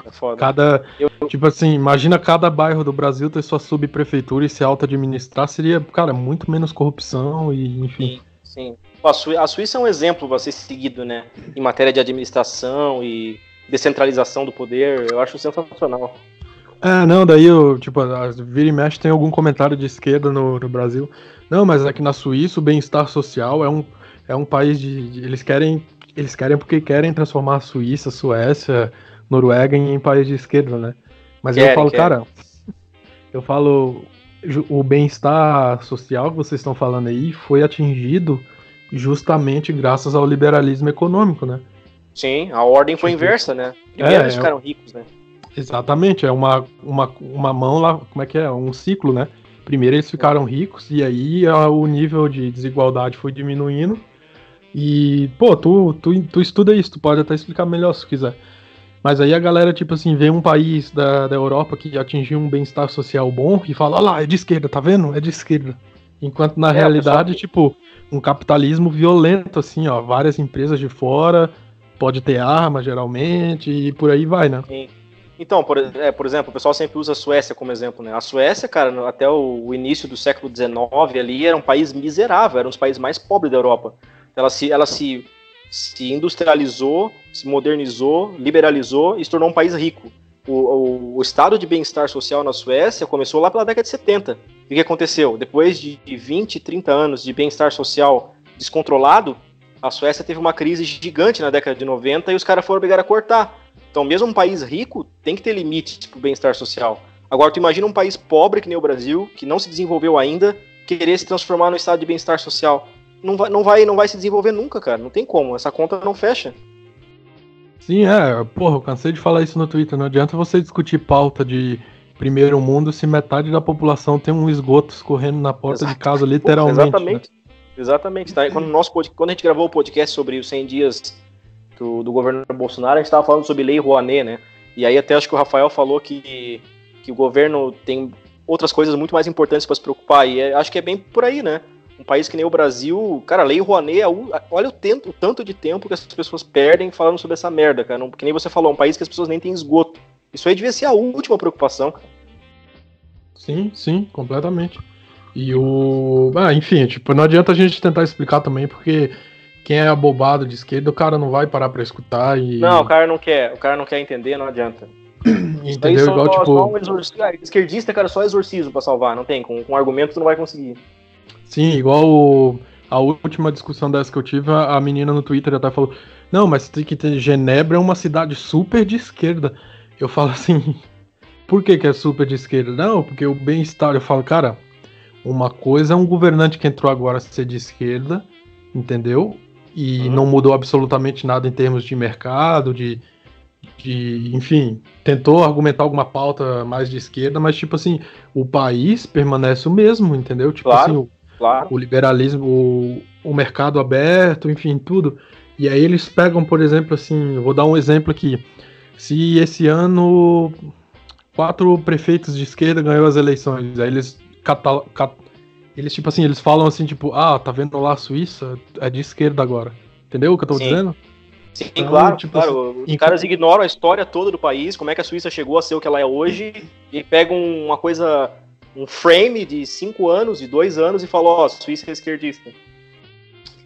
Eu, tipo assim, imagina cada bairro do Brasil ter sua subprefeitura e se auto-administrar, seria, cara, muito menos corrupção e, enfim. sim. A Suíça é um exemplo a ser seguido, né? Em matéria de administração e descentralização do poder. Eu acho sensacional. Não, daí eu, tipo, vira e mexe tem algum comentário de esquerda no Brasil. Não, mas aqui na Suíça o bem-estar social é um país eles querem porque querem transformar a Suíça, Suécia, Noruega em país de esquerda, né? Mas eu falo, cara, o bem-estar social que vocês estão falando aí foi atingido justamente graças ao liberalismo econômico, né? Sim, a ordem foi inversa, né? Primeiro eles ficaram ricos, né? Exatamente, é uma mão lá, como é que é? Um ciclo, né? Primeiro eles ficaram ricos e aí o nível de desigualdade foi diminuindo. E, pô, tu estuda isso, tu pode até explicar melhor se quiser. Mas aí a galera, tipo assim, vê um país da Europa que atingiu um bem-estar social bom e fala, olha lá, é de esquerda, tá vendo? É de esquerda. Enquanto na realidade, tipo, um capitalismo violento, assim, ó, várias empresas de fora, pode ter arma, geralmente, e por aí vai, né? Sim. Então, por exemplo, o pessoal sempre usa a Suécia como exemplo, né? A Suécia, cara, até o início do século XIX ali, era um país miserável, era um dos países mais pobres da Europa. Ela se industrializou, se modernizou, liberalizou e se tornou um país rico. O estado de bem-estar social na Suécia começou lá pela década de 70. o que aconteceu? Depois de 20, 30 anos de bem-estar social descontrolado, a Suécia teve uma crise gigante na década de 90 e os caras foram obrigados a cortar. Então, mesmo um país rico tem que ter limites para o bem-estar social. Agora, tu imagina um país pobre que nem o Brasil, que não se desenvolveu ainda, querer se transformar no estado de bem-estar social. Não vai se desenvolver nunca, cara. Não tem como. Essa conta não fecha. Sim, porra, eu cansei de falar isso no Twitter. Não adianta você discutir pauta de primeiro mundo se metade da população tem um esgoto escorrendo na porta de casa, literalmente. Exatamente. Né? Exatamente. Tá? Quando a gente gravou o podcast sobre os 100 dias do governo Bolsonaro, a gente estava falando sobre Lei Rouanet, né? E aí até acho que o Rafael falou que o governo tem outras coisas muito mais importantes para se preocupar. E acho que é bem por aí, né? Um país que nem o Brasil, cara, a Lei Rouanet, olha o tanto de tempo que as pessoas perdem falando sobre essa merda, cara. Que nem você falou, um país que as pessoas nem têm esgoto. Isso aí devia ser a última preocupação. Sim, completamente. E enfim, tipo, não adianta a gente tentar explicar também, porque quem é abobado de esquerda, o cara não vai parar pra escutar e... Não, o cara não quer entender, não adianta. Entendeu? Igual, tipo... esquerdista, cara, só exorcismo pra salvar, não tem, com argumento tu não vai conseguir. Sim, igual a última discussão dessa que eu tive, a menina no Twitter até falou, não, mas tem que ter, Genebra é uma cidade super de esquerda. Eu falo assim, por que é super de esquerda? Não, porque o bem-estar, eu falo, cara, uma coisa é um governante que entrou agora a ser de esquerda, entendeu? E não mudou absolutamente nada em termos de mercado, enfim, tentou argumentar alguma pauta mais de esquerda, mas tipo assim, o país permanece o mesmo, entendeu? Tipo claro, assim, o liberalismo, o mercado aberto, enfim, tudo. E aí eles pegam, por exemplo, assim, eu vou dar um exemplo aqui. Se esse ano 4 prefeitos de esquerda ganhou as eleições, aí eles tipo assim, eles falam assim, tipo, tá vendo lá a Suíça? É de esquerda agora. Entendeu o que eu tô dizendo? Sim, então, claro, tipo, claro. Os caras ignoram a história toda do país, como é que a Suíça chegou a ser o que ela é hoje, e pegam uma coisa, um frame de 5 anos, de 2 anos, e falam, a Suíça é esquerdista.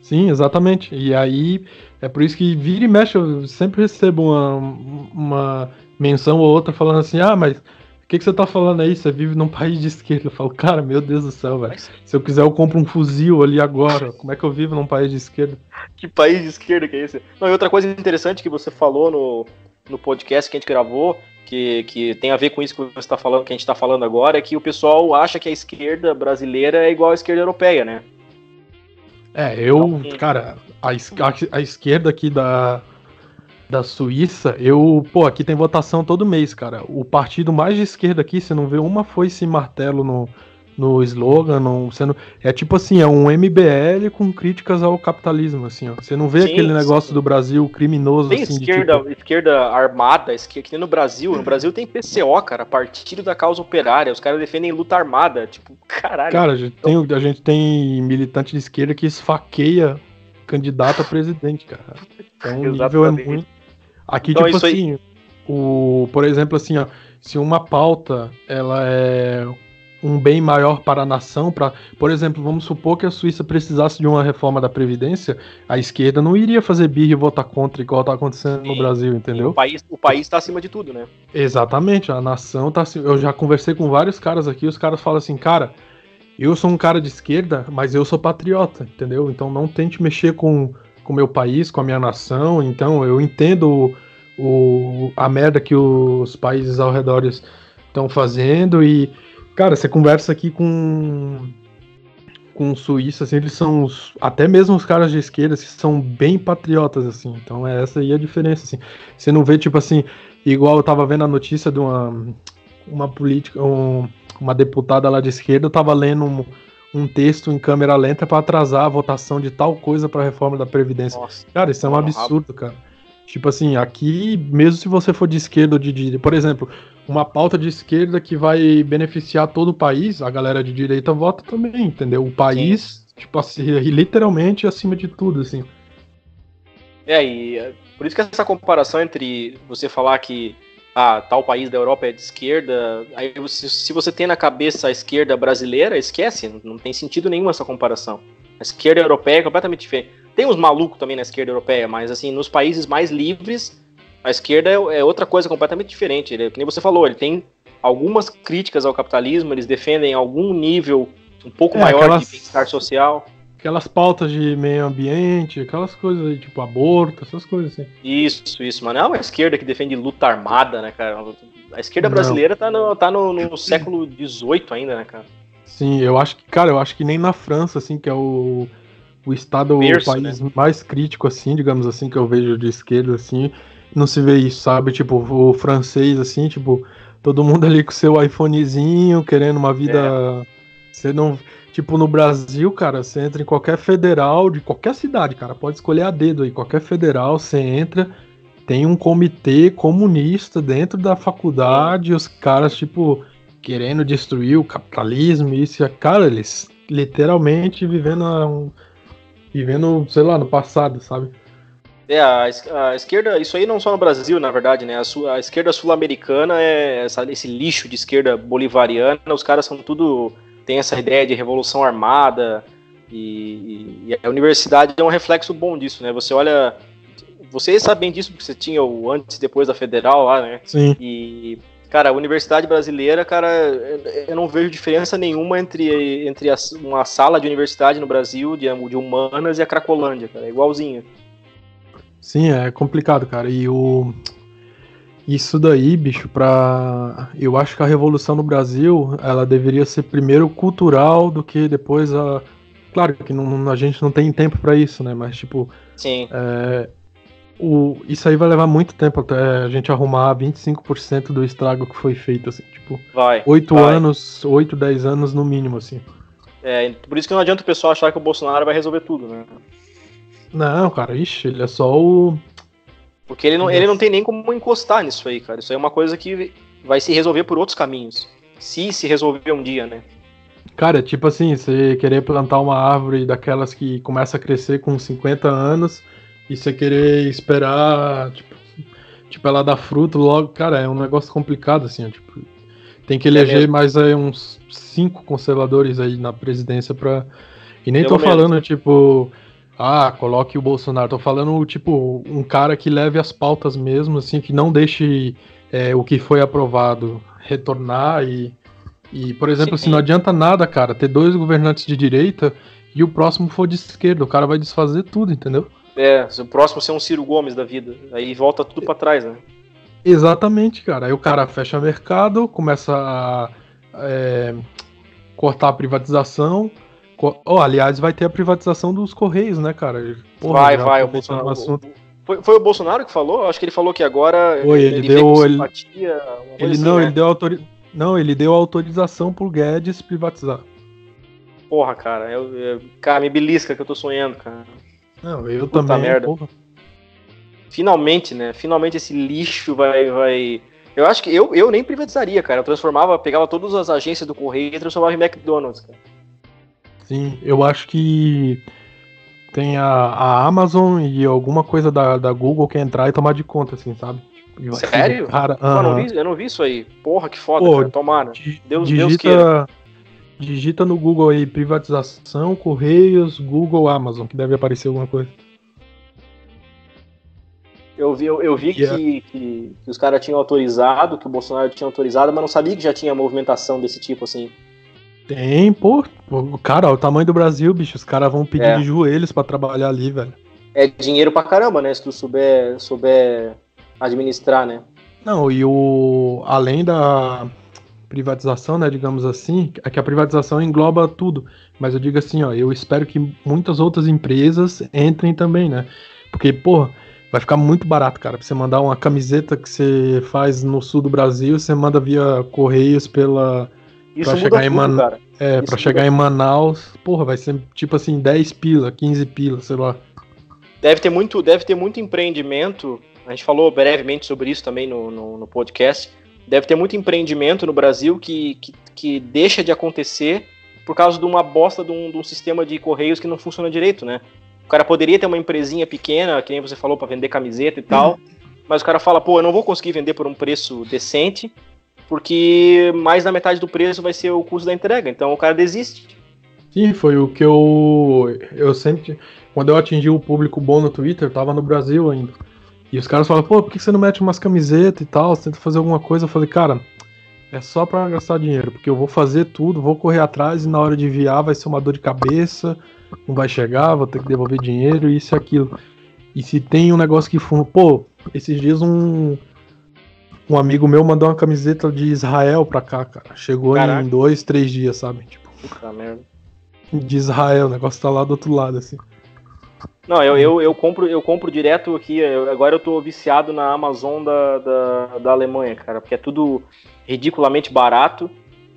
Sim, exatamente. E aí, é por isso que vira e mexe, eu sempre recebo uma menção ou outra falando assim, mas o que você tá falando aí? Você vive num país de esquerda. Eu falo, cara, meu Deus do céu, velho. Se eu quiser, eu compro um fuzil ali agora. Como é que eu vivo num país de esquerda? Que país de esquerda que é esse? Não, e outra coisa interessante que você falou no podcast que a gente gravou, que tem a ver com isso que você tá falando, que a gente tá falando agora, é que o pessoal acha que a esquerda brasileira é igual à esquerda europeia, né? Cara, a esquerda aqui da Suíça, aqui tem votação todo mês, cara. O partido mais de esquerda aqui, você não vê uma foice e martelo no slogan, é tipo assim, é um MBL com críticas ao capitalismo, assim, ó. Você não vê aquele negócio do Brasil criminoso, tem assim, esquerda armada, que nem no Brasil tem PCO, cara, Partido da Causa Operária, os caras defendem luta armada, tipo, caralho. Cara, a gente tem militante de esquerda que esfaqueia candidato a presidente, cara. Então o nível é muito... Aqui, então, tipo assim, por exemplo, assim, ó, se uma pauta, ela é um bem maior para a nação, por exemplo, vamos supor que a Suíça precisasse de uma reforma da Previdência, a esquerda não iria fazer birra e votar contra, igual tá acontecendo no Brasil, entendeu? O país tá acima de tudo, né? Exatamente, a nação tá acima. Eu já conversei com vários caras aqui, os caras falam assim, cara, eu sou um cara de esquerda, mas eu sou patriota, entendeu? Então não tente mexer com o meu país, com a minha nação, então eu entendo a merda que os países ao redor estão fazendo e, cara, você conversa aqui com suíços, assim, eles são até mesmo os caras de esquerda, assim, são bem patriotas, assim, então essa aí é a diferença, assim. Você não vê, tipo assim, igual eu tava vendo a notícia de uma política, uma deputada lá de esquerda, eu tava lendo um texto em câmera lenta para atrasar a votação de tal coisa para a reforma da Previdência. Nossa, cara, isso é um absurdo, cara. Tipo assim, aqui, mesmo se você for de esquerda ou de direita, por exemplo, uma pauta de esquerda que vai beneficiar todo o país, a galera de direita vota também, entendeu? O país, tipo assim, literalmente acima de tudo, assim. E por isso que essa comparação entre você falar que tal país da Europa é de esquerda, aí se você tem na cabeça a esquerda brasileira, esquece, não tem sentido nenhum essa comparação. A esquerda europeia é completamente diferente. Tem uns malucos também na esquerda europeia, mas assim, nos países mais livres, a esquerda é outra coisa completamente diferente. Que nem você falou, ele tem algumas críticas ao capitalismo, eles defendem algum nível um pouco maior de bem-estar social. Aquelas pautas de meio ambiente, aquelas coisas aí, tipo aborto, essas coisas assim. Isso, mano. É uma esquerda que defende luta armada, né, cara? A esquerda brasileira tá no século XVIII ainda, né, cara? Sim, eu acho que nem na França, assim, que é o estado, o país, né, mais crítico, assim, digamos assim, que eu vejo de esquerda, assim, não se vê isso, sabe? Tipo, o francês, assim, tipo, todo mundo ali com seu iPhonezinho, querendo uma vida... Você não... Tipo, no Brasil, cara, você entra em qualquer federal, de qualquer cidade, cara, pode escolher a dedo aí, qualquer federal, você entra, tem um comitê comunista dentro da faculdade, os caras, tipo, querendo destruir o capitalismo, isso e cara, eles literalmente vivendo, sei lá, no passado, sabe? A esquerda, isso aí não só no Brasil, na verdade, né? A esquerda sul-americana é esse lixo de esquerda bolivariana, os caras são tudo... Tem essa ideia de revolução armada e a universidade é um reflexo bom disso, né? Você olha... Vocês sabem disso porque você tinha o antes e depois da federal lá, né? Sim. E, cara, a universidade brasileira, cara, eu não vejo diferença nenhuma entre uma sala de universidade no Brasil, de humanas, e a Cracolândia, cara. É igualzinho. Sim, é complicado, cara. E isso daí, bicho, eu acho que a revolução no Brasil, ela deveria ser primeiro cultural do que depois a... Claro que a gente não tem tempo pra isso, né? Mas, tipo... Sim. Isso aí vai levar muito tempo até a gente arrumar 25% do estrago que foi feito, assim, tipo... 8, 10 anos no mínimo, assim. Por isso que não adianta o pessoal achar que o Bolsonaro vai resolver tudo, né? Não, cara, ele é só o... Porque ele não tem nem como encostar nisso aí, cara. Isso aí é uma coisa que vai se resolver por outros caminhos. Se resolver um dia, né? Cara, tipo assim, você querer plantar uma árvore daquelas que começa a crescer com 50 anos e você querer esperar, tipo ela dar fruto logo, cara, é um negócio complicado, assim, tipo, tem que eleger mais aí uns 5 conservadores aí na presidência pra... E nem tô falando, tipo... coloque o Bolsonaro. Tô falando, tipo, um cara que leve as pautas mesmo, assim, que não deixe o que foi aprovado retornar e por exemplo, assim, não adianta nada, cara, ter 2 governantes de direita e o próximo for de esquerda. O cara vai desfazer tudo, entendeu? Se o próximo ser um Ciro Gomes da vida, aí volta tudo pra trás, né? Exatamente, cara. Aí o cara fecha mercado, começa a cortar a privatização. Aliás, vai ter a privatização dos Correios, né, cara? Vai. O Bolsonaro, foi o Bolsonaro que falou? Acho que ele falou que agora ele deu autorização pro Guedes privatizar. Porra, cara, cara, me belisca que eu tô sonhando, cara. Não, eu Puta também, merda. Porra. Finalmente, né? Finalmente esse lixo vai... Eu acho que eu nem privatizaria, cara. Eu pegava todas as agências do Correio e transformava em McDonald's, cara. Sim, eu acho que tem a Amazon e alguma coisa da Google que entrar e tomar de conta, assim, sabe? Sério? Cara, eu não vi isso aí. Porra, que foda, cara. Tomara. Deus queira. Digita no Google aí, privatização, Correios, Google, Amazon, que deve aparecer alguma coisa. Eu vi que os caras tinham autorizado, que o Bolsonaro tinha autorizado, mas não sabia que já tinha movimentação desse tipo, assim. Tem, cara, o tamanho do Brasil, bicho, os caras vão pedir de joelhos pra trabalhar ali, velho. É dinheiro pra caramba, né, se tu souber administrar, né. Não, e além da privatização, né, digamos assim, é que a privatização engloba tudo, mas eu digo assim, ó, eu espero que muitas outras empresas entrem também, né, porque, vai ficar muito barato, cara, pra você mandar uma camiseta que você faz no sul do Brasil, você manda via Correios Isso pra chegar tudo, cara. Pra chegar em Manaus, vai ser tipo assim, 10 pila, 15 pila, sei lá. Deve ter muito empreendimento, a gente falou brevemente sobre isso também no podcast, deve ter muito empreendimento no Brasil que deixa de acontecer por causa de uma bosta de um sistema de correios que não funciona direito, né? O cara poderia ter uma empresinha pequena, que nem você falou, pra vender camiseta e tal, mas o cara fala, eu não vou conseguir vender por um preço decente, porque mais da metade do preço vai ser o custo da entrega, então o cara desiste. Sim, foi o que eu sempre, quando eu atingi o público bom no Twitter, eu tava no Brasil ainda, e os caras falam, por que você não mete umas camisetas e tal, você tenta fazer alguma coisa? Eu falei, cara, é só pra gastar dinheiro, porque eu vou fazer tudo, vou correr atrás e na hora de enviar vai ser uma dor de cabeça, não vai chegar, vou ter que devolver dinheiro, isso e aquilo. E se tem um negócio que... Pô, esses dias um amigo meu mandou uma camiseta de Israel pra cá, cara. Chegou Caraca. em 2, 3 dias, sabe? Tipo, Puta merda. de Israel, o negócio tá lá do outro lado, assim. Não, eu compro direto aqui. Agora eu tô viciado na Amazon da Alemanha, cara, porque é tudo ridiculamente barato.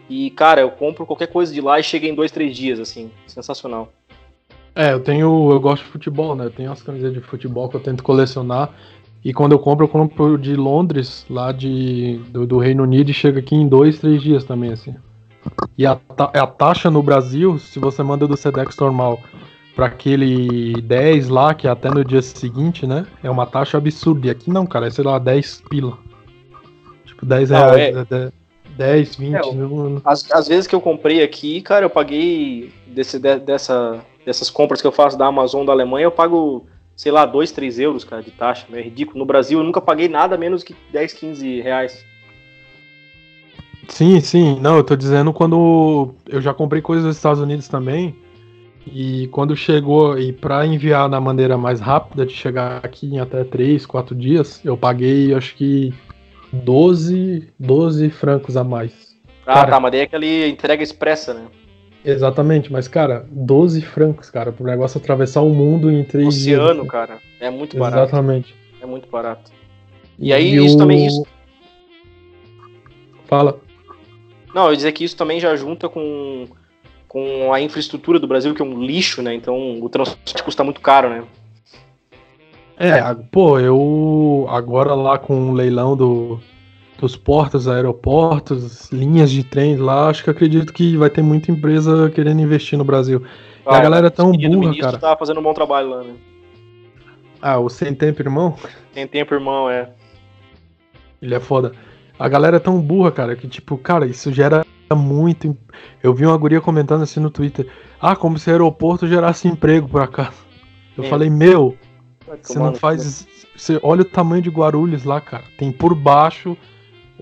E, cara, eu compro qualquer coisa de lá e chega em 2, 3 dias, assim. Sensacional. Eu gosto de futebol, né? Eu tenho umas camisetas de futebol que eu tento colecionar. E quando eu compro de Londres, lá do Reino Unido, e chega aqui em 2, 3 dias também, assim. E a taxa no Brasil, se você manda do Sedex normal para aquele 10 lá, que é até no dia seguinte, né? É uma taxa absurda. E aqui não, cara, é, sei lá, 10 pila. Tipo, 10 Não, reais, 10, 20. Às vezes que eu comprei aqui, cara, eu paguei dessas compras que eu faço da Amazon da Alemanha, eu pago, sei lá, 2, 3 euros, cara, de taxa. É ridículo. No Brasil eu nunca paguei nada menos que 10, 15 reais. Sim, sim. Não, eu tô dizendo quando eu já comprei coisas dos Estados Unidos também. E quando chegou, e para enviar na maneira mais rápida, de chegar aqui em até 3, 4 dias, eu paguei acho que 12 francos a mais. Ah, Cara, tá, mas daí é aquele entrega expressa, né? exatamente, mas cara, 12 francos, cara, pro negócio atravessar o mundo em 3 dias. Oceano, Assim. cara. É muito barato. Exatamente. É muito barato. E aí, isso também. Fala. Não, eu ia dizer que isso também já junta com a infraestrutura do Brasil, que é um lixo, né? Então o transporte custa muito caro, né? Eu agora lá com o leilão dos portos, aeroportos, linhas de trem lá, acho que acredito que vai ter muita empresa querendo investir no Brasil. E a galera é tão burra, cara. Tá fazendo um bom trabalho lá, né? Ah, o Sem Tempo, irmão? Tem tempo, irmão, é. Ele é foda. A galera é tão burra, cara, que tipo, cara, isso gera muito... Eu vi uma guria comentando assim no Twitter, como se o aeroporto gerasse emprego por acaso. Eu falei, meu, você não faz... Você olha o tamanho de Guarulhos lá, cara. Tem por baixo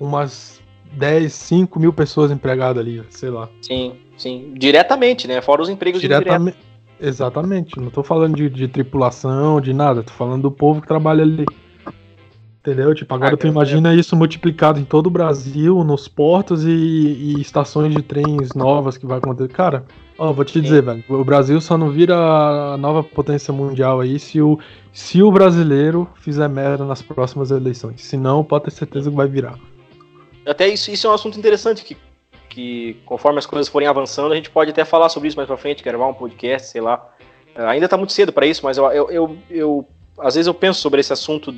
umas 10, 5 mil pessoas empregadas ali, sei lá. Sim, sim. Diretamente, né? Fora os empregos diretamente. Exatamente. Não tô falando de tripulação, de nada. Tô falando do povo que trabalha ali. Entendeu? Tipo, agora tu imagina isso multiplicado em todo o Brasil, nos portos e estações de trens novas que vai acontecer. Cara, vou te dizer, velho, o Brasil só não vira a nova potência mundial aí se o brasileiro fizer merda nas próximas eleições. Se não, pode ter certeza que vai virar. Até isso é um assunto interessante que conforme as coisas forem avançando, a gente pode até falar sobre isso mais pra frente, gravar um podcast, sei lá. Ainda tá muito cedo pra isso, mas eu às vezes eu penso sobre esse assunto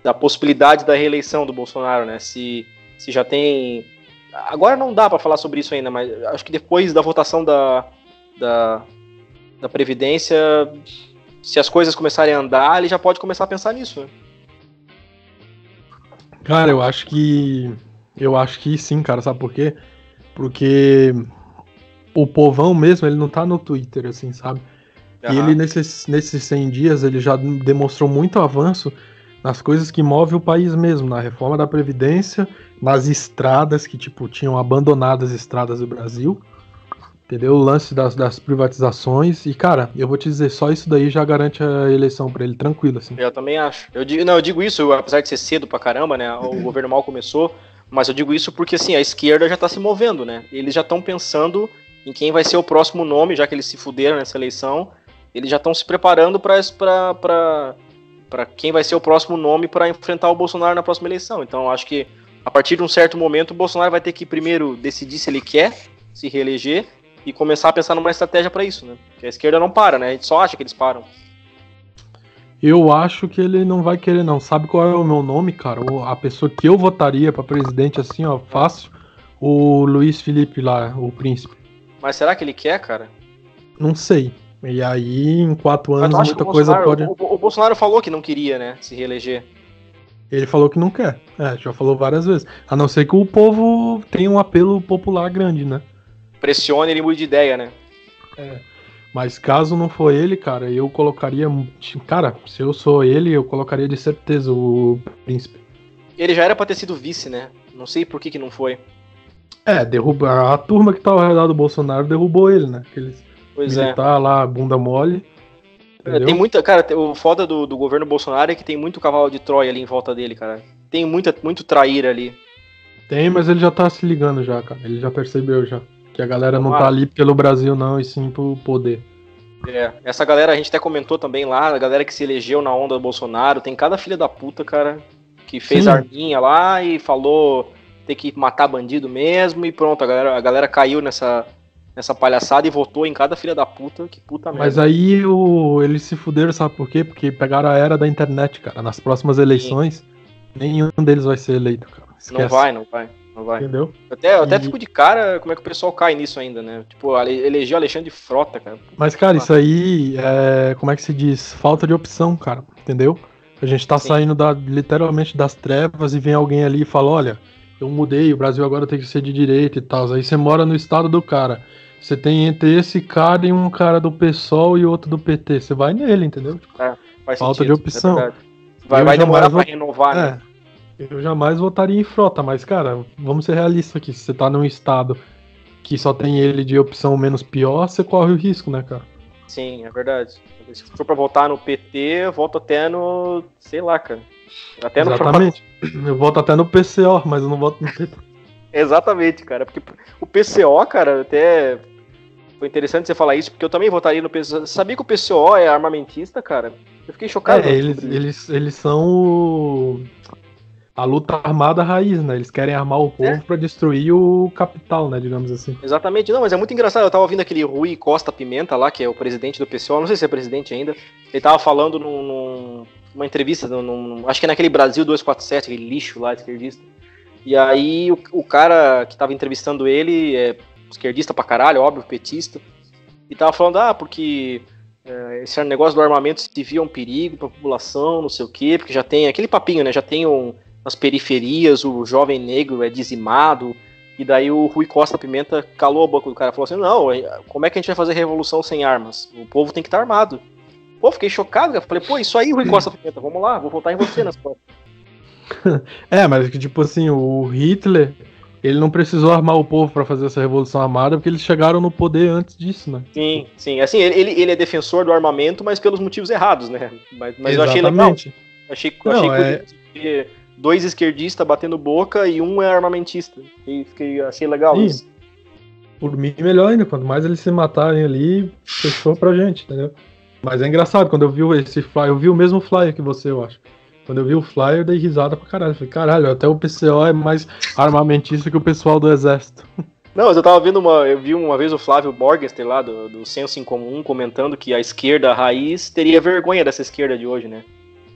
da possibilidade da reeleição do Bolsonaro, né? Se já tem... Agora não dá pra falar sobre isso ainda, mas acho que depois da votação da Previdência, se as coisas começarem a andar, ele já pode começar a pensar nisso, né? Cara, eu acho que sim, cara, sabe por quê? Porque o povão mesmo, ele não tá no Twitter, assim, sabe? Uhum. E ele, nesses 100 dias, ele já demonstrou muito avanço nas coisas que movem o país mesmo, na reforma da Previdência, nas estradas que, tipo, tinham abandonado as estradas do Brasil, entendeu? O lance das privatizações, e, cara, eu vou te dizer, só isso daí já garante a eleição pra ele, tranquilo, assim. Eu também acho. Eu digo isso, apesar de ser cedo pra caramba, né, o governo mal começou, mas eu digo isso porque, assim, a esquerda já tá se movendo, né, eles já estão pensando em quem vai ser o próximo nome, já que eles se fuderam nessa eleição, eles já estão se preparando para quem vai ser o próximo nome para enfrentar o Bolsonaro na próxima eleição. Então, acho que a partir de um certo momento, o Bolsonaro vai ter que primeiro decidir se ele quer se reeleger e começar a pensar numa estratégia para isso, né? Porque a esquerda não para, né? A gente só acha que eles param. Eu acho que ele não vai querer, não. Sabe qual é o meu nome, cara? A pessoa que eu votaria para presidente, assim, ó, fácil, o Luiz Felipe lá, o príncipe. Mas será que ele quer, cara? Não sei. E aí, em 4 anos, muita coisa pode... O Bolsonaro falou que não queria, né, se reeleger. Ele falou que não quer. Já falou várias vezes. A não ser que o povo tenha um apelo popular grande, né? Pressione ele mude de ideia, né? Mas caso não for ele, cara, eu colocaria... Cara, se eu sou ele, eu colocaria de certeza o príncipe. ele já era pra ter sido vice, né? Não sei por que não foi. Derrubar a turma que tava ao redor do Bolsonaro derrubou ele, né? Aqueles militar lá, bunda mole. Tem muita, cara, o foda do governo Bolsonaro é que tem muito cavalo de Troia ali em volta dele, cara. Tem muito traíra ali. Tem, mas ele já tá se ligando já, cara. Ele já percebeu já. Que a galera não tá ali pelo Brasil não, e sim pro poder. Essa galera, a gente até comentou também lá, a galera que se elegeu na onda do Bolsonaro, tem cada filha da puta, cara, que fez arminha lá e falou ter que matar bandido mesmo, e pronto, a galera caiu nessa palhaçada e votou em cada filha da puta, que puta merda. Mas aí eles se fuderam, sabe por quê? Porque pegaram a era da internet, cara. Nas próximas eleições, nenhum deles vai ser eleito, cara. Esquece. Não vai. Entendeu? Eu até fico de cara como é que o pessoal cai nisso ainda, né? Tipo, elegeu Alexandre Frota, cara. Mas, cara, isso aí é, como é que se diz? Falta de opção, cara, entendeu? A gente tá saindo literalmente das trevas e vem alguém ali e fala, olha, eu mudei, o Brasil agora tem que ser de direita e tal. Aí você mora no estado do cara. Você tem entre esse cara e um cara do PSOL e outro do PT. Você vai nele, entendeu? Faz falta sentido, de opção. Vai demorar pra renovar, né? Eu jamais votaria em Frota, mas, cara, vamos ser realistas aqui. Se você tá num estado que só tem ele de opção menos pior, você corre o risco, né, cara? Sim, é verdade. Se for pra votar no PT, eu voto até no... sei lá, cara. Até Exatamente. Eu voto até no PCO, mas eu não voto no PT. Exatamente, cara. Porque o PCO, cara, até... Foi interessante você falar isso, porque eu também votaria no PCO. Sabia que o PCO é armamentista, cara? Eu fiquei chocado. Eles são a luta armada raiz, né? Eles querem armar o povo pra destruir o capital, né? Digamos assim. Exatamente. Não, mas é muito engraçado. Eu tava ouvindo aquele Rui Costa Pimenta lá, que é o presidente do PCO. Não sei se é presidente ainda. Ele tava falando numa entrevista, acho que é naquele Brasil 247, aquele lixo lá, esquerdista. E aí o cara que tava entrevistando ele é esquerdista pra caralho, óbvio, petista. E tava falando, porque... esse negócio do armamento civil é um perigo pra população, não sei o quê, porque já tem aquele papinho, né? Já tem nas periferias, o jovem negro é dizimado, e daí o Rui Costa Pimenta calou a boca do cara, falou assim, não, como é que a gente vai fazer revolução sem armas? O povo tem que estar armado. Pô, fiquei chocado, cara. Falei, isso aí, Rui Costa Pimenta, vamos lá, vou votar em você nas próximas. Mas que tipo assim, o Hitler, ele não precisou armar o povo pra fazer essa revolução armada, porque eles chegaram no poder antes disso, né? Sim, assim, ele é defensor do armamento, mas pelos motivos errados, né? Mas eu achei legal. Achei curioso ver dois esquerdistas batendo boca e um é armamentista. Achei legal isso. Por mim, melhor ainda, quanto mais eles se matarem ali, fechou pra gente, entendeu? Mas é engraçado, quando eu vi esse flyer, eu vi o mesmo flyer que você, eu acho. Quando eu vi o flyer, eu dei risada pra caralho. Falei, caralho, até o PCO é mais armamentista que o pessoal do exército. Não, mas eu tava vendo eu vi uma vez o Flávio Borgester lá, do Senso em Comum, comentando que a esquerda raiz teria vergonha dessa esquerda de hoje, né?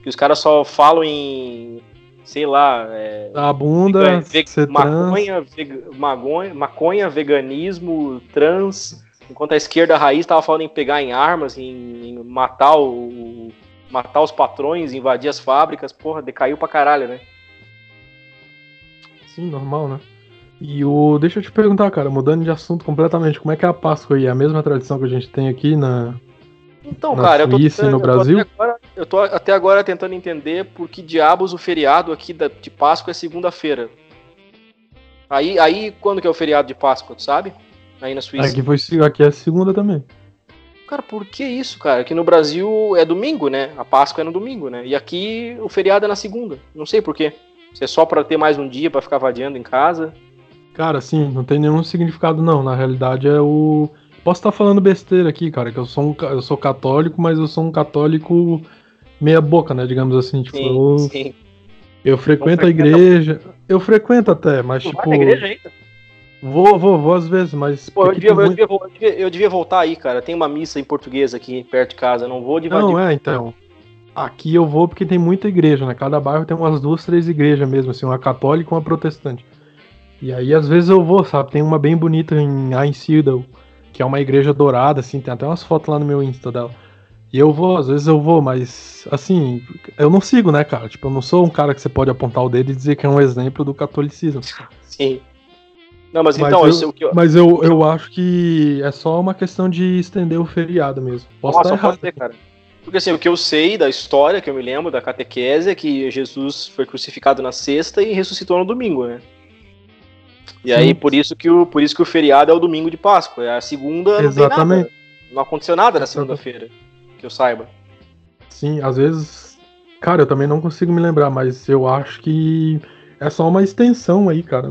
Que os caras só falam em, sei lá... a bunda, maconha, veganismo, trans, enquanto a esquerda raiz tava falando em pegar em armas, em matar os patrões, invadir as fábricas, porra, decaiu pra caralho, né? Sim, normal, né? E deixa eu te perguntar, cara, mudando de assunto completamente, como é que é a Páscoa aí? É a mesma tradição que a gente tem aqui na Suíça e no Brasil? Eu tô até agora tentando entender por que diabos o feriado aqui de Páscoa é segunda-feira. Aí quando que é o feriado de Páscoa, tu sabe? Aí na Suíça. Aqui é segunda também. Cara, por que isso, cara? Aqui no Brasil é domingo, né? A Páscoa é no domingo, né? E aqui o feriado é na segunda. Não sei por quê. Se é só pra ter mais um dia pra ficar vadiando em casa. Cara, sim, não tem nenhum significado não. Na realidade Posso estar falando besteira aqui, cara, que eu sou católico, mas eu sou um católico meia boca, né? Digamos assim. Tipo, sim. Eu frequento a igreja. Eu frequento até, mas tu tipo. Vai na igreja ainda? Vou às vezes, mas. Pô, eu devia voltar aí, cara. Tem uma missa em português aqui perto de casa. Não vou divadir. Não, então. Aqui eu vou porque tem muita igreja, né? Cada bairro tem umas 2, 3 igrejas mesmo, assim, uma católica e uma protestante. E aí às vezes eu vou, sabe? Tem uma bem bonita em Einsiedeln, que é uma igreja dourada, assim, tem até umas fotos lá no meu Insta dela. E eu vou, às vezes eu vou, mas, assim, eu não sigo, né, cara? Tipo, eu não sou um cara que você pode apontar o dedo e dizer que é um exemplo do catolicismo. Sim. Não, mas eu acho que é só uma questão de estender o feriado mesmo. Posso estar errado. Pode ser, cara. Porque assim, o que eu sei da história, que eu me lembro da catequese, é que Jesus foi crucificado na sexta e ressuscitou no domingo, né? E aí, por isso que o feriado é o domingo de Páscoa. A segunda não tem nada. Não aconteceu nada na segunda-feira, que eu saiba. Sim, às vezes... Cara, eu também não consigo me lembrar, mas eu acho que é só uma extensão aí, cara.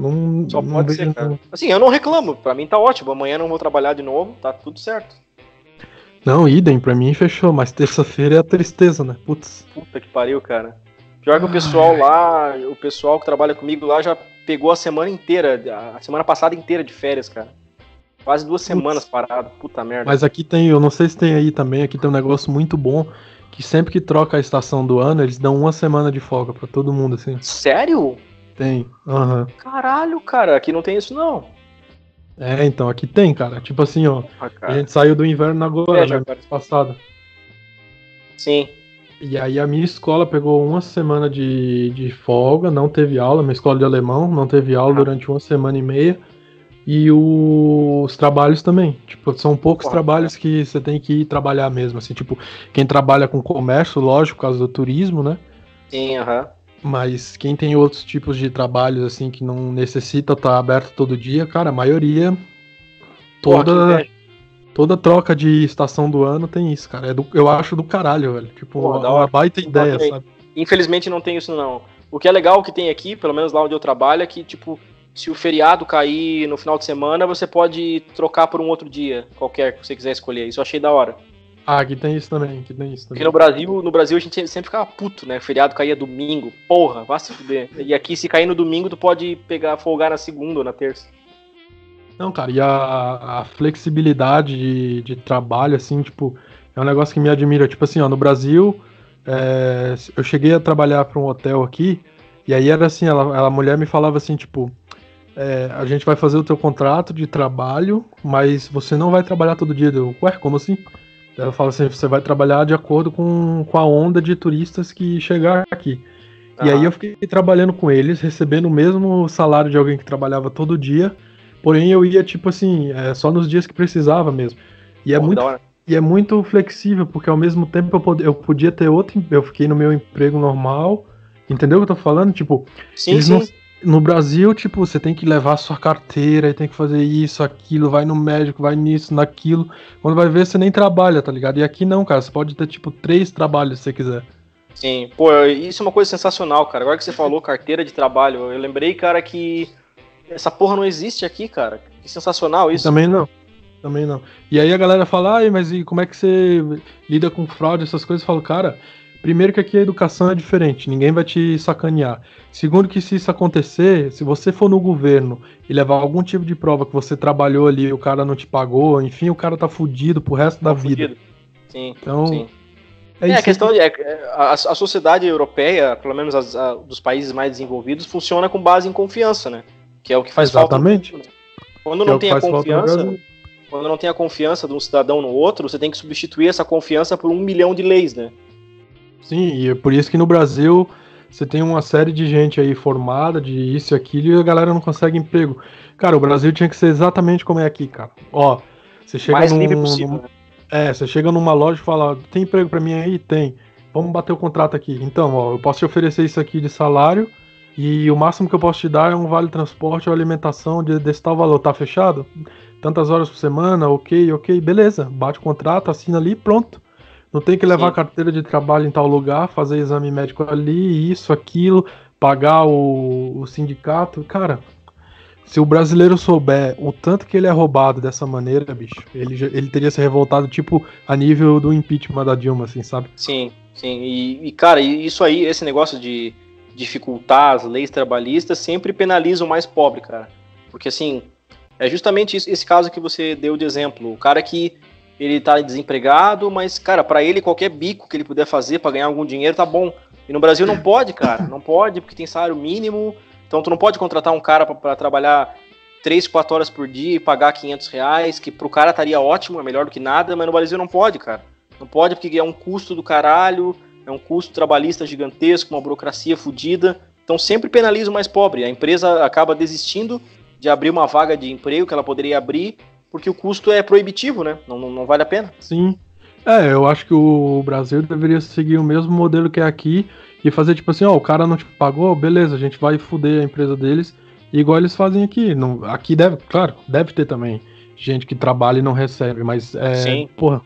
Só pode ser, cara. Assim, eu não reclamo. Pra mim tá ótimo. Amanhã não vou trabalhar de novo. Tá tudo certo. Não, idem, pra mim fechou. Mas terça-feira é a tristeza, né? Putz. Puta que pariu, cara. Pior que o pessoal lá, o pessoal que trabalha comigo lá já pegou a semana inteira, a semana passada inteira de férias, cara. Quase 2 semanas parado. Puta merda. Mas aqui tem, eu não sei se tem aí também, aqui tem um negócio muito bom, que sempre que troca a estação do ano, eles dão 1 semana de folga pra todo mundo, assim. Sério? Tem, aham. Caralho, cara, aqui não tem isso não. É, então, aqui tem, cara. Tipo assim, ó, a gente saiu do inverno agora, né, mês passado. Sim. E aí a minha escola pegou 1 semana de folga, não teve aula, minha escola de alemão, não teve aula durante 1 semana e meia. E os trabalhos também, tipo, são poucos trabalhos que você tem que ir trabalhar mesmo, assim, tipo, quem trabalha com comércio, lógico, por causa do turismo, né? Sim, Mas quem tem outros tipos de trabalhos, assim, que não necessita estar aberto todo dia, cara, a maioria, toda troca de estação do ano tem isso, cara. Eu acho do caralho, velho. Tipo, uma baita ideia, sabe? Infelizmente não tem isso, não. O que é legal que tem aqui, pelo menos lá onde eu trabalho, é que, tipo, se o feriado cair no final de semana, você pode trocar por um outro dia, qualquer que você quiser escolher. Isso eu achei da hora. Ah, aqui tem isso também, Porque no Brasil a gente sempre ficava puto, né? O feriado caía domingo. Porra, vai se fuder. E aqui, se cair no domingo, tu pode folgar na segunda ou na terça. Não, cara, e a flexibilidade de trabalho, assim, tipo, é um negócio que me admira. Tipo assim, ó, no Brasil, eu cheguei a trabalhar para um hotel aqui, e aí era assim, a mulher me falava assim, tipo, a gente vai fazer o teu contrato de trabalho, mas você não vai trabalhar todo dia. Eu, ué, como assim? Ela fala assim, você vai trabalhar de acordo com a onda de turistas que chegar aqui. E aí eu fiquei trabalhando com eles, recebendo o mesmo salário de alguém que trabalhava todo dia, porém eu ia, tipo assim, só nos dias que precisava mesmo. E é muito flexível, porque ao mesmo tempo eu podia ter outro, eu fiquei no meu emprego normal, entendeu o que eu tô falando? Tipo, sim. No Brasil, tipo, você tem que levar a sua carteira e tem que fazer isso, aquilo, vai no médico, vai nisso, naquilo. Quando vai ver, você nem trabalha, tá ligado? E aqui não, cara, você pode ter, tipo, 3 trabalhos se você quiser. Sim, pô, isso é uma coisa sensacional, cara. Agora que você falou carteira de trabalho, eu lembrei, cara, que essa porra não existe aqui, cara. Que sensacional isso. Também não. E aí a galera fala, mas e como é que você lida com fraude, essas coisas? Eu falo, cara, primeiro que aqui a educação é diferente, ninguém vai te sacanear. Segundo que se isso acontecer, se você for no governo e levar algum tipo de prova que você trabalhou ali e o cara não te pagou, enfim, o cara tá fudido pro resto da vida. Sim, então, sim. A questão a sociedade europeia, pelo menos dos países mais desenvolvidos, funciona com base em confiança, né? Que é o que faz falta. Exatamente. Quando não tem a confiança, quando não tem a confiança de um cidadão no outro, você tem que substituir essa confiança por 1 milhão de leis, né? Sim, e é por isso que no Brasil você tem uma série de gente aí formada de isso e aquilo e a galera não consegue emprego. Cara, o Brasil tinha que ser exatamente como é aqui, cara. Ó, você chega mais livre possível, né? Você chega numa loja e fala, tem emprego pra mim aí? Tem. Vamos bater o contrato aqui. Então, ó, eu posso te oferecer isso aqui de salário e o máximo que eu posso te dar é um vale transporte ou alimentação desse tal valor. Tá fechado? Tantas horas por semana, ok, beleza. Bate o contrato, assina ali e pronto. Não tem que levar a carteira de trabalho em tal lugar, fazer exame médico ali, isso, aquilo, pagar o sindicato. Cara, se o brasileiro souber o tanto que ele é roubado dessa maneira, bicho, ele teria se revoltado, tipo, a nível do impeachment da Dilma, assim, sabe? Sim. E cara, isso aí, esse negócio de dificultar as leis trabalhistas sempre penaliza o mais pobre, cara. Porque, assim, é justamente esse caso que você deu de exemplo. O cara que ele tá desempregado, mas, cara, pra ele qualquer bico que ele puder fazer pra ganhar algum dinheiro tá bom. E no Brasil não pode, cara. Não pode, porque tem salário mínimo. Então tu não pode contratar um cara pra trabalhar 3, 4 horas por dia e pagar R$500, que pro cara estaria ótimo, é melhor do que nada, mas no Brasil não pode, cara. Não pode porque é um custo do caralho, é um custo trabalhista gigantesco, uma burocracia fodida. Então sempre penaliza o mais pobre. A empresa acaba desistindo de abrir uma vaga de emprego que ela poderia abrir, porque o custo é proibitivo, né? Não vale a pena. Sim. Eu acho que o Brasil deveria seguir o mesmo modelo que é aqui e fazer tipo assim, ó, o cara não te pagou, beleza, a gente vai foder a empresa deles, igual eles fazem aqui. Não, aqui deve, claro, deve ter também gente que trabalha e não recebe, mas Sim. porra,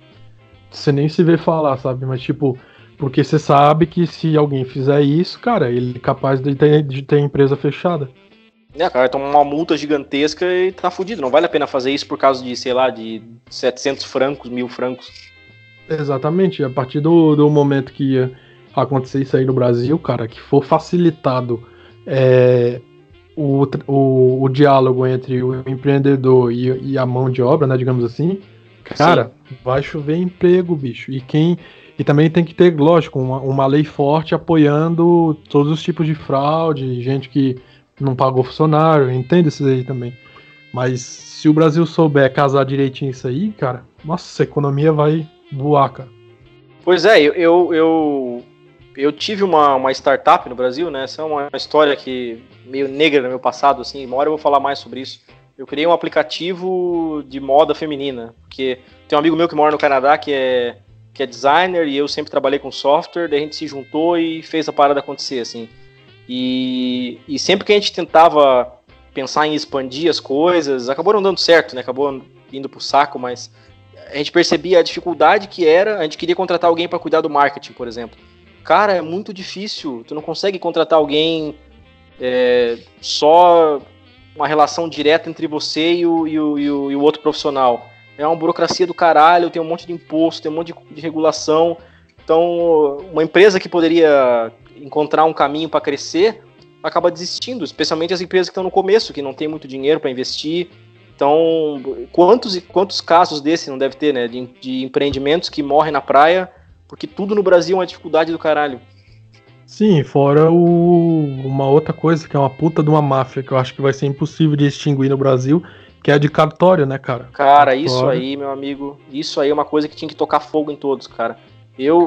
você nem se vê falar, sabe? Mas tipo, porque você sabe que se alguém fizer isso, cara, ele é capaz de ter a empresa fechada. Né, cara, vai tomar uma multa gigantesca e tá fudido. Não vale a pena fazer isso por causa de, sei lá, de 700 francos, 1000 francos. Exatamente, a partir do momento que ia acontecer isso aí no Brasil, cara, que for facilitado é, o diálogo entre o empreendedor e a mão de obra, né, digamos assim, cara, vai chover emprego, bicho. E também tem que ter, lógico, uma lei forte apoiando todos os tipos de fraude, gente que não pagou funcionário, entende isso aí também. Mas se o Brasil souber casar direitinho isso aí, cara, nossa, a economia vai voar, cara. Pois é, eu tive uma startup no Brasil, né? Essa é uma história que meio negra no meu passado, assim. Uma hora eu vou falar mais sobre isso. Eu criei um aplicativo de moda feminina, porque tem um amigo meu que mora no Canadá que é designer e eu sempre trabalhei com software, daí a gente se juntou e fez a parada acontecer, assim. E sempre que a gente tentava pensar em expandir as coisas, acabou não dando certo, né? Acabou indo pro saco, mas a gente percebia a dificuldade que era. A gente queria contratar alguém para cuidar do marketing, por exemplo. Cara, é muito difícil. Tu não consegue contratar alguém só uma relação direta entre você e o outro profissional. É uma burocracia do caralho, tem um monte de imposto, tem um monte de regulação. Então, uma empresa que poderia encontrar um caminho para crescer acaba desistindo, especialmente as empresas que estão no começo, que não tem muito dinheiro para investir. Então, quantos casos desse não deve ter, né? De empreendimentos que morrem na praia, porque tudo no Brasil é uma dificuldade do caralho. Sim, fora uma outra coisa, que é uma puta de uma máfia, que eu acho que vai ser impossível de extinguir no Brasil, que é a de cartório, né, cara? Cara, Cartório. Isso aí, meu amigo, isso aí é uma coisa que tinha que tocar fogo em todos, cara. Eu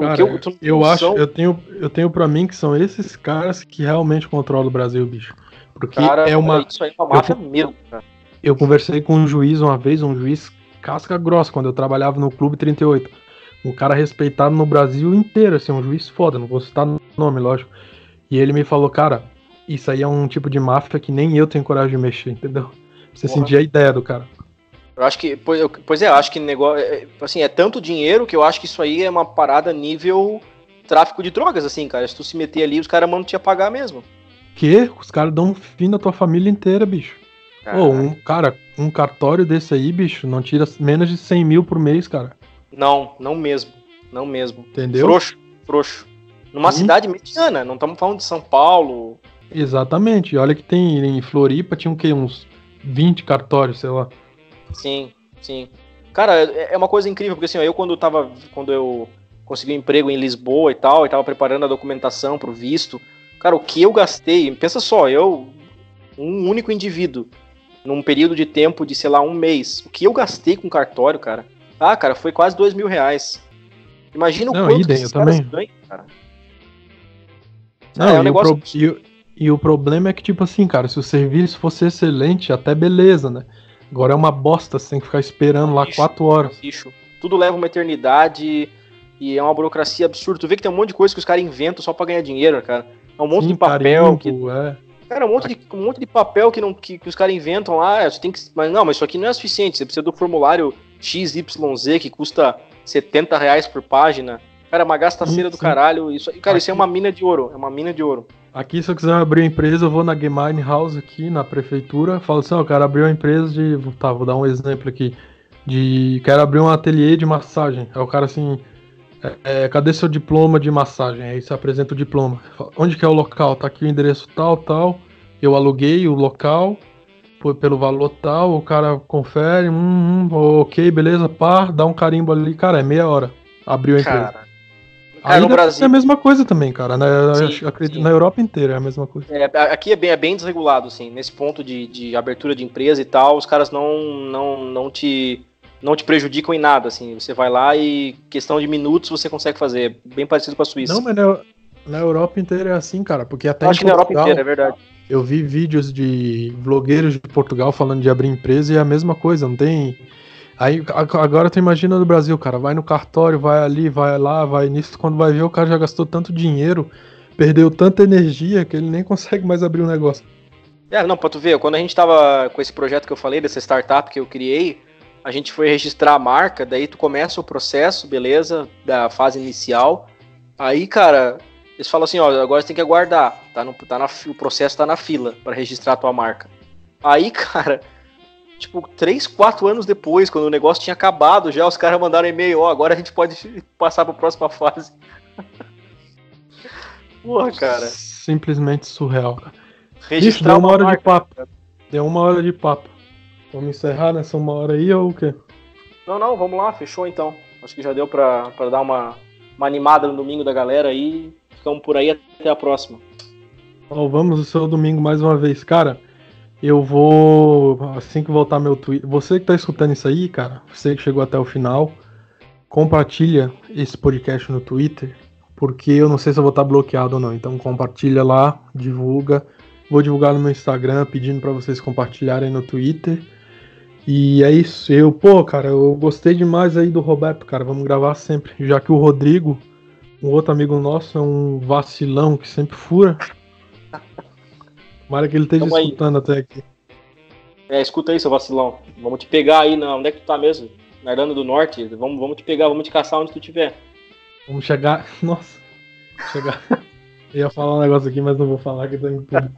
tenho pra mim que são esses caras que realmente controlam o Brasil, bicho. Porque cara, isso aí é uma máfia mesmo, cara. Eu conversei com um juiz uma vez, um juiz casca grossa, quando eu trabalhava no Clube 38. Um cara respeitado no Brasil inteiro, assim, um juiz foda, não vou citar nome, lógico. E ele me falou, cara, isso aí é um tipo de máfia que nem eu tenho coragem de mexer, entendeu? Você sentir a ideia do cara. Eu acho que, eu acho que negócio, assim, é tanto dinheiro que eu acho que isso aí é uma parada nível tráfico de drogas, assim, cara. Se tu se meter ali, os caras mandam te pagar mesmo. Que? Os caras dão um fim na tua família inteira, bicho. Um cartório desse aí, bicho, não tira menos de 100 mil por mês, cara. Não mesmo. Entendeu? Frouxo. Numa cidade mediana, não estamos falando de São Paulo. Exatamente. Olha que tem em Floripa, tinha o quê? Uns 20 cartórios, sei lá. Sim. Cara, é uma coisa incrível, porque assim, quando eu consegui um emprego em Lisboa e tal, e tava preparando a documentação pro visto, cara, o que eu gastei, pensa só, um único indivíduo, num período de tempo de, sei lá, um mês, o que eu gastei com cartório, cara? Ah, cara, foi quase R$2.000. Imagina o quanto esses caras ganham, cara. E o problema é que, tipo assim, cara, se o serviço fosse excelente, até beleza, né? Agora é uma bosta, você tem que ficar esperando lá 4 horas. Tudo leva uma eternidade e é uma burocracia absurda. Tu vê que tem um monte de coisa que os caras inventam só pra ganhar dinheiro, cara. É um monte de papel Cara, um monte de papel que os caras inventam lá. Você tem que. Mas isso aqui não é suficiente. Você precisa do formulário XYZ que custa R$70 por página. Cara, é uma gastaceira do caralho. Isso é uma mina de ouro. É uma mina de ouro. Aqui, se eu quiser abrir uma empresa, eu vou na Gemini House aqui, na prefeitura, falo assim, ó, quero abrir uma empresa de... Tá, vou dar um exemplo aqui. Quero abrir um ateliê de massagem. Aí o cara assim, cadê seu diploma de massagem? Aí você apresenta o diploma. Onde que é o local? Tá aqui o endereço tal. Eu aluguei o local pelo valor tal, o cara confere, ok, beleza, pá, dá um carimbo ali, cara, é meia hora. Abriu a empresa. Aí no Brasil é a mesma coisa também, cara. Acredito na Europa inteira é a mesma coisa. Aqui é bem desregulado, assim, nesse ponto de abertura de empresa e tal, os caras não te prejudicam em nada, assim. Você vai lá e questão de minutos você consegue fazer, bem parecido com a Suíça. Não, mas na Europa inteira é assim, cara, porque até acho que na Europa inteira, é verdade. Eu vi vídeos de vlogueiros de Portugal falando de abrir empresa e é a mesma coisa, não tem... Aí agora tu imagina no Brasil, cara, vai no cartório, vai ali, vai lá, vai nisso, quando vai ver o cara já gastou tanto dinheiro, perdeu tanta energia que ele nem consegue mais abrir o negócio. Não, pra tu ver, quando a gente tava com esse projeto que eu falei, dessa startup que eu criei, a gente foi registrar a marca, daí tu começa o processo, beleza, da fase inicial, aí, cara, eles falam assim, ó, agora você tem que aguardar, o processo tá na fila pra registrar a tua marca. Aí, cara, tipo, 3, 4 anos depois, quando o negócio tinha acabado já, os caras mandaram e-mail, ó, agora a gente pode passar pra próxima fase. Porra, cara. Simplesmente surreal, cara. Registrar deu uma hora marca, de papo. cara. Deu uma hora de papo. Vamos encerrar nessa uma hora aí ou o quê? Não, vamos lá, fechou então. Acho que já deu pra dar uma animada no domingo da galera aí. Ficamos por aí, até a próxima. Vamos no seu domingo mais uma vez. Cara, eu vou, assim que voltar meu tweet, você que tá escutando isso aí, cara, você que chegou até o final, compartilha esse podcast no Twitter, porque eu não sei se eu vou estar bloqueado ou não, então compartilha lá, divulga. Vou divulgar no meu Instagram, pedindo pra vocês compartilharem no Twitter. E é isso. Cara, eu gostei demais aí do Roberto, cara. Vamos gravar sempre. Já que o Rodrigo, um outro amigo nosso, é um vacilão que sempre fura. Tomara que ele esteja escutando até aqui. Escuta aí, seu vacilão. Vamos te pegar aí, onde é que tu tá mesmo? Na Irlanda do Norte. Vamos te pegar, vamos te caçar onde tu estiver. Vamos chegar... Nossa. Chegar... Eu ia falar um negócio aqui, mas não vou falar que tá em tudo.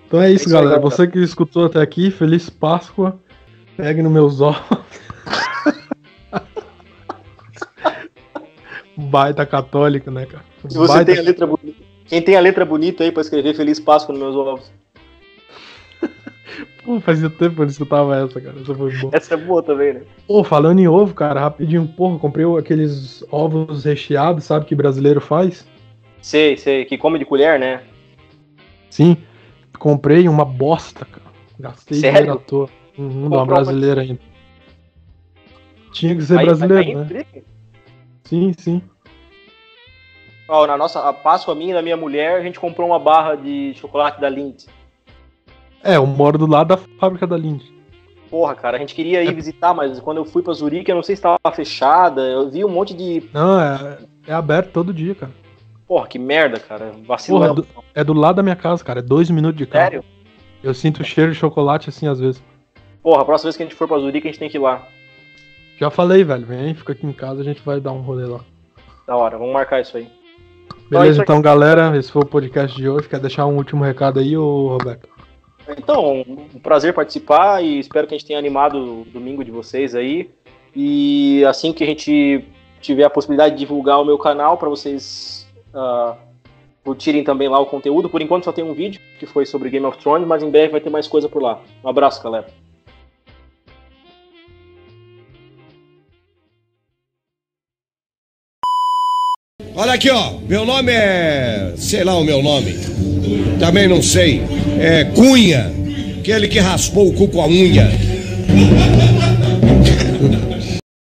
Então é isso, galera. Você que escutou até aqui, feliz Páscoa. Pegue nos meus ovos. Baita católico, né, cara? Se você tem a letra bonita. Quem tem a letra bonita aí pra escrever Feliz Páscoa nos meus ovos? Pô, fazia tempo que eu não escutava essa, cara. Essa foi boa. Essa é boa também, né? Pô, falando em ovo, cara, rapidinho, porra, comprei aqueles ovos recheados, sabe, que brasileiro faz? Sei, que come de colher, né? Sim, comprei uma bosta, cara. Gastei dinheiro à toa. De uma brasileira ainda. Tinha que ser brasileiro, né? Sim. Ó, a Páscoa minha e da minha mulher, a gente comprou uma barra de chocolate da Lindt. Eu moro do lado da fábrica da Lindt. Porra, cara, a gente queria ir visitar, mas quando eu fui pra Zurique, eu não sei se tava fechada, eu vi um monte de... Não, é aberto todo dia, cara. Porra, que merda, cara, vacilão. Porra, é do lado da minha casa, cara, é 2 minutos de carro. Sério? Eu sinto o cheiro de chocolate assim às vezes. Porra, a próxima vez que a gente for pra Zurique, a gente tem que ir lá. Já falei, velho, vem, fica aqui em casa, a gente vai dar um rolê lá. Da hora, vamos marcar isso aí. Beleza, então galera, esse foi o podcast de hoje. Quer deixar um último recado aí, ô Roberto? Então, um prazer participar e espero que a gente tenha animado o domingo de vocês aí. E assim que a gente tiver a possibilidade de divulgar o meu canal para vocês curtirem também lá o conteúdo. Por enquanto só tem um vídeo que foi sobre Game of Thrones, mas em breve vai ter mais coisa por lá. Um abraço, galera. Olha aqui, ó. Meu nome é... sei lá o meu nome. Também não sei. É Cunha. Aquele que raspou o cu com a unha.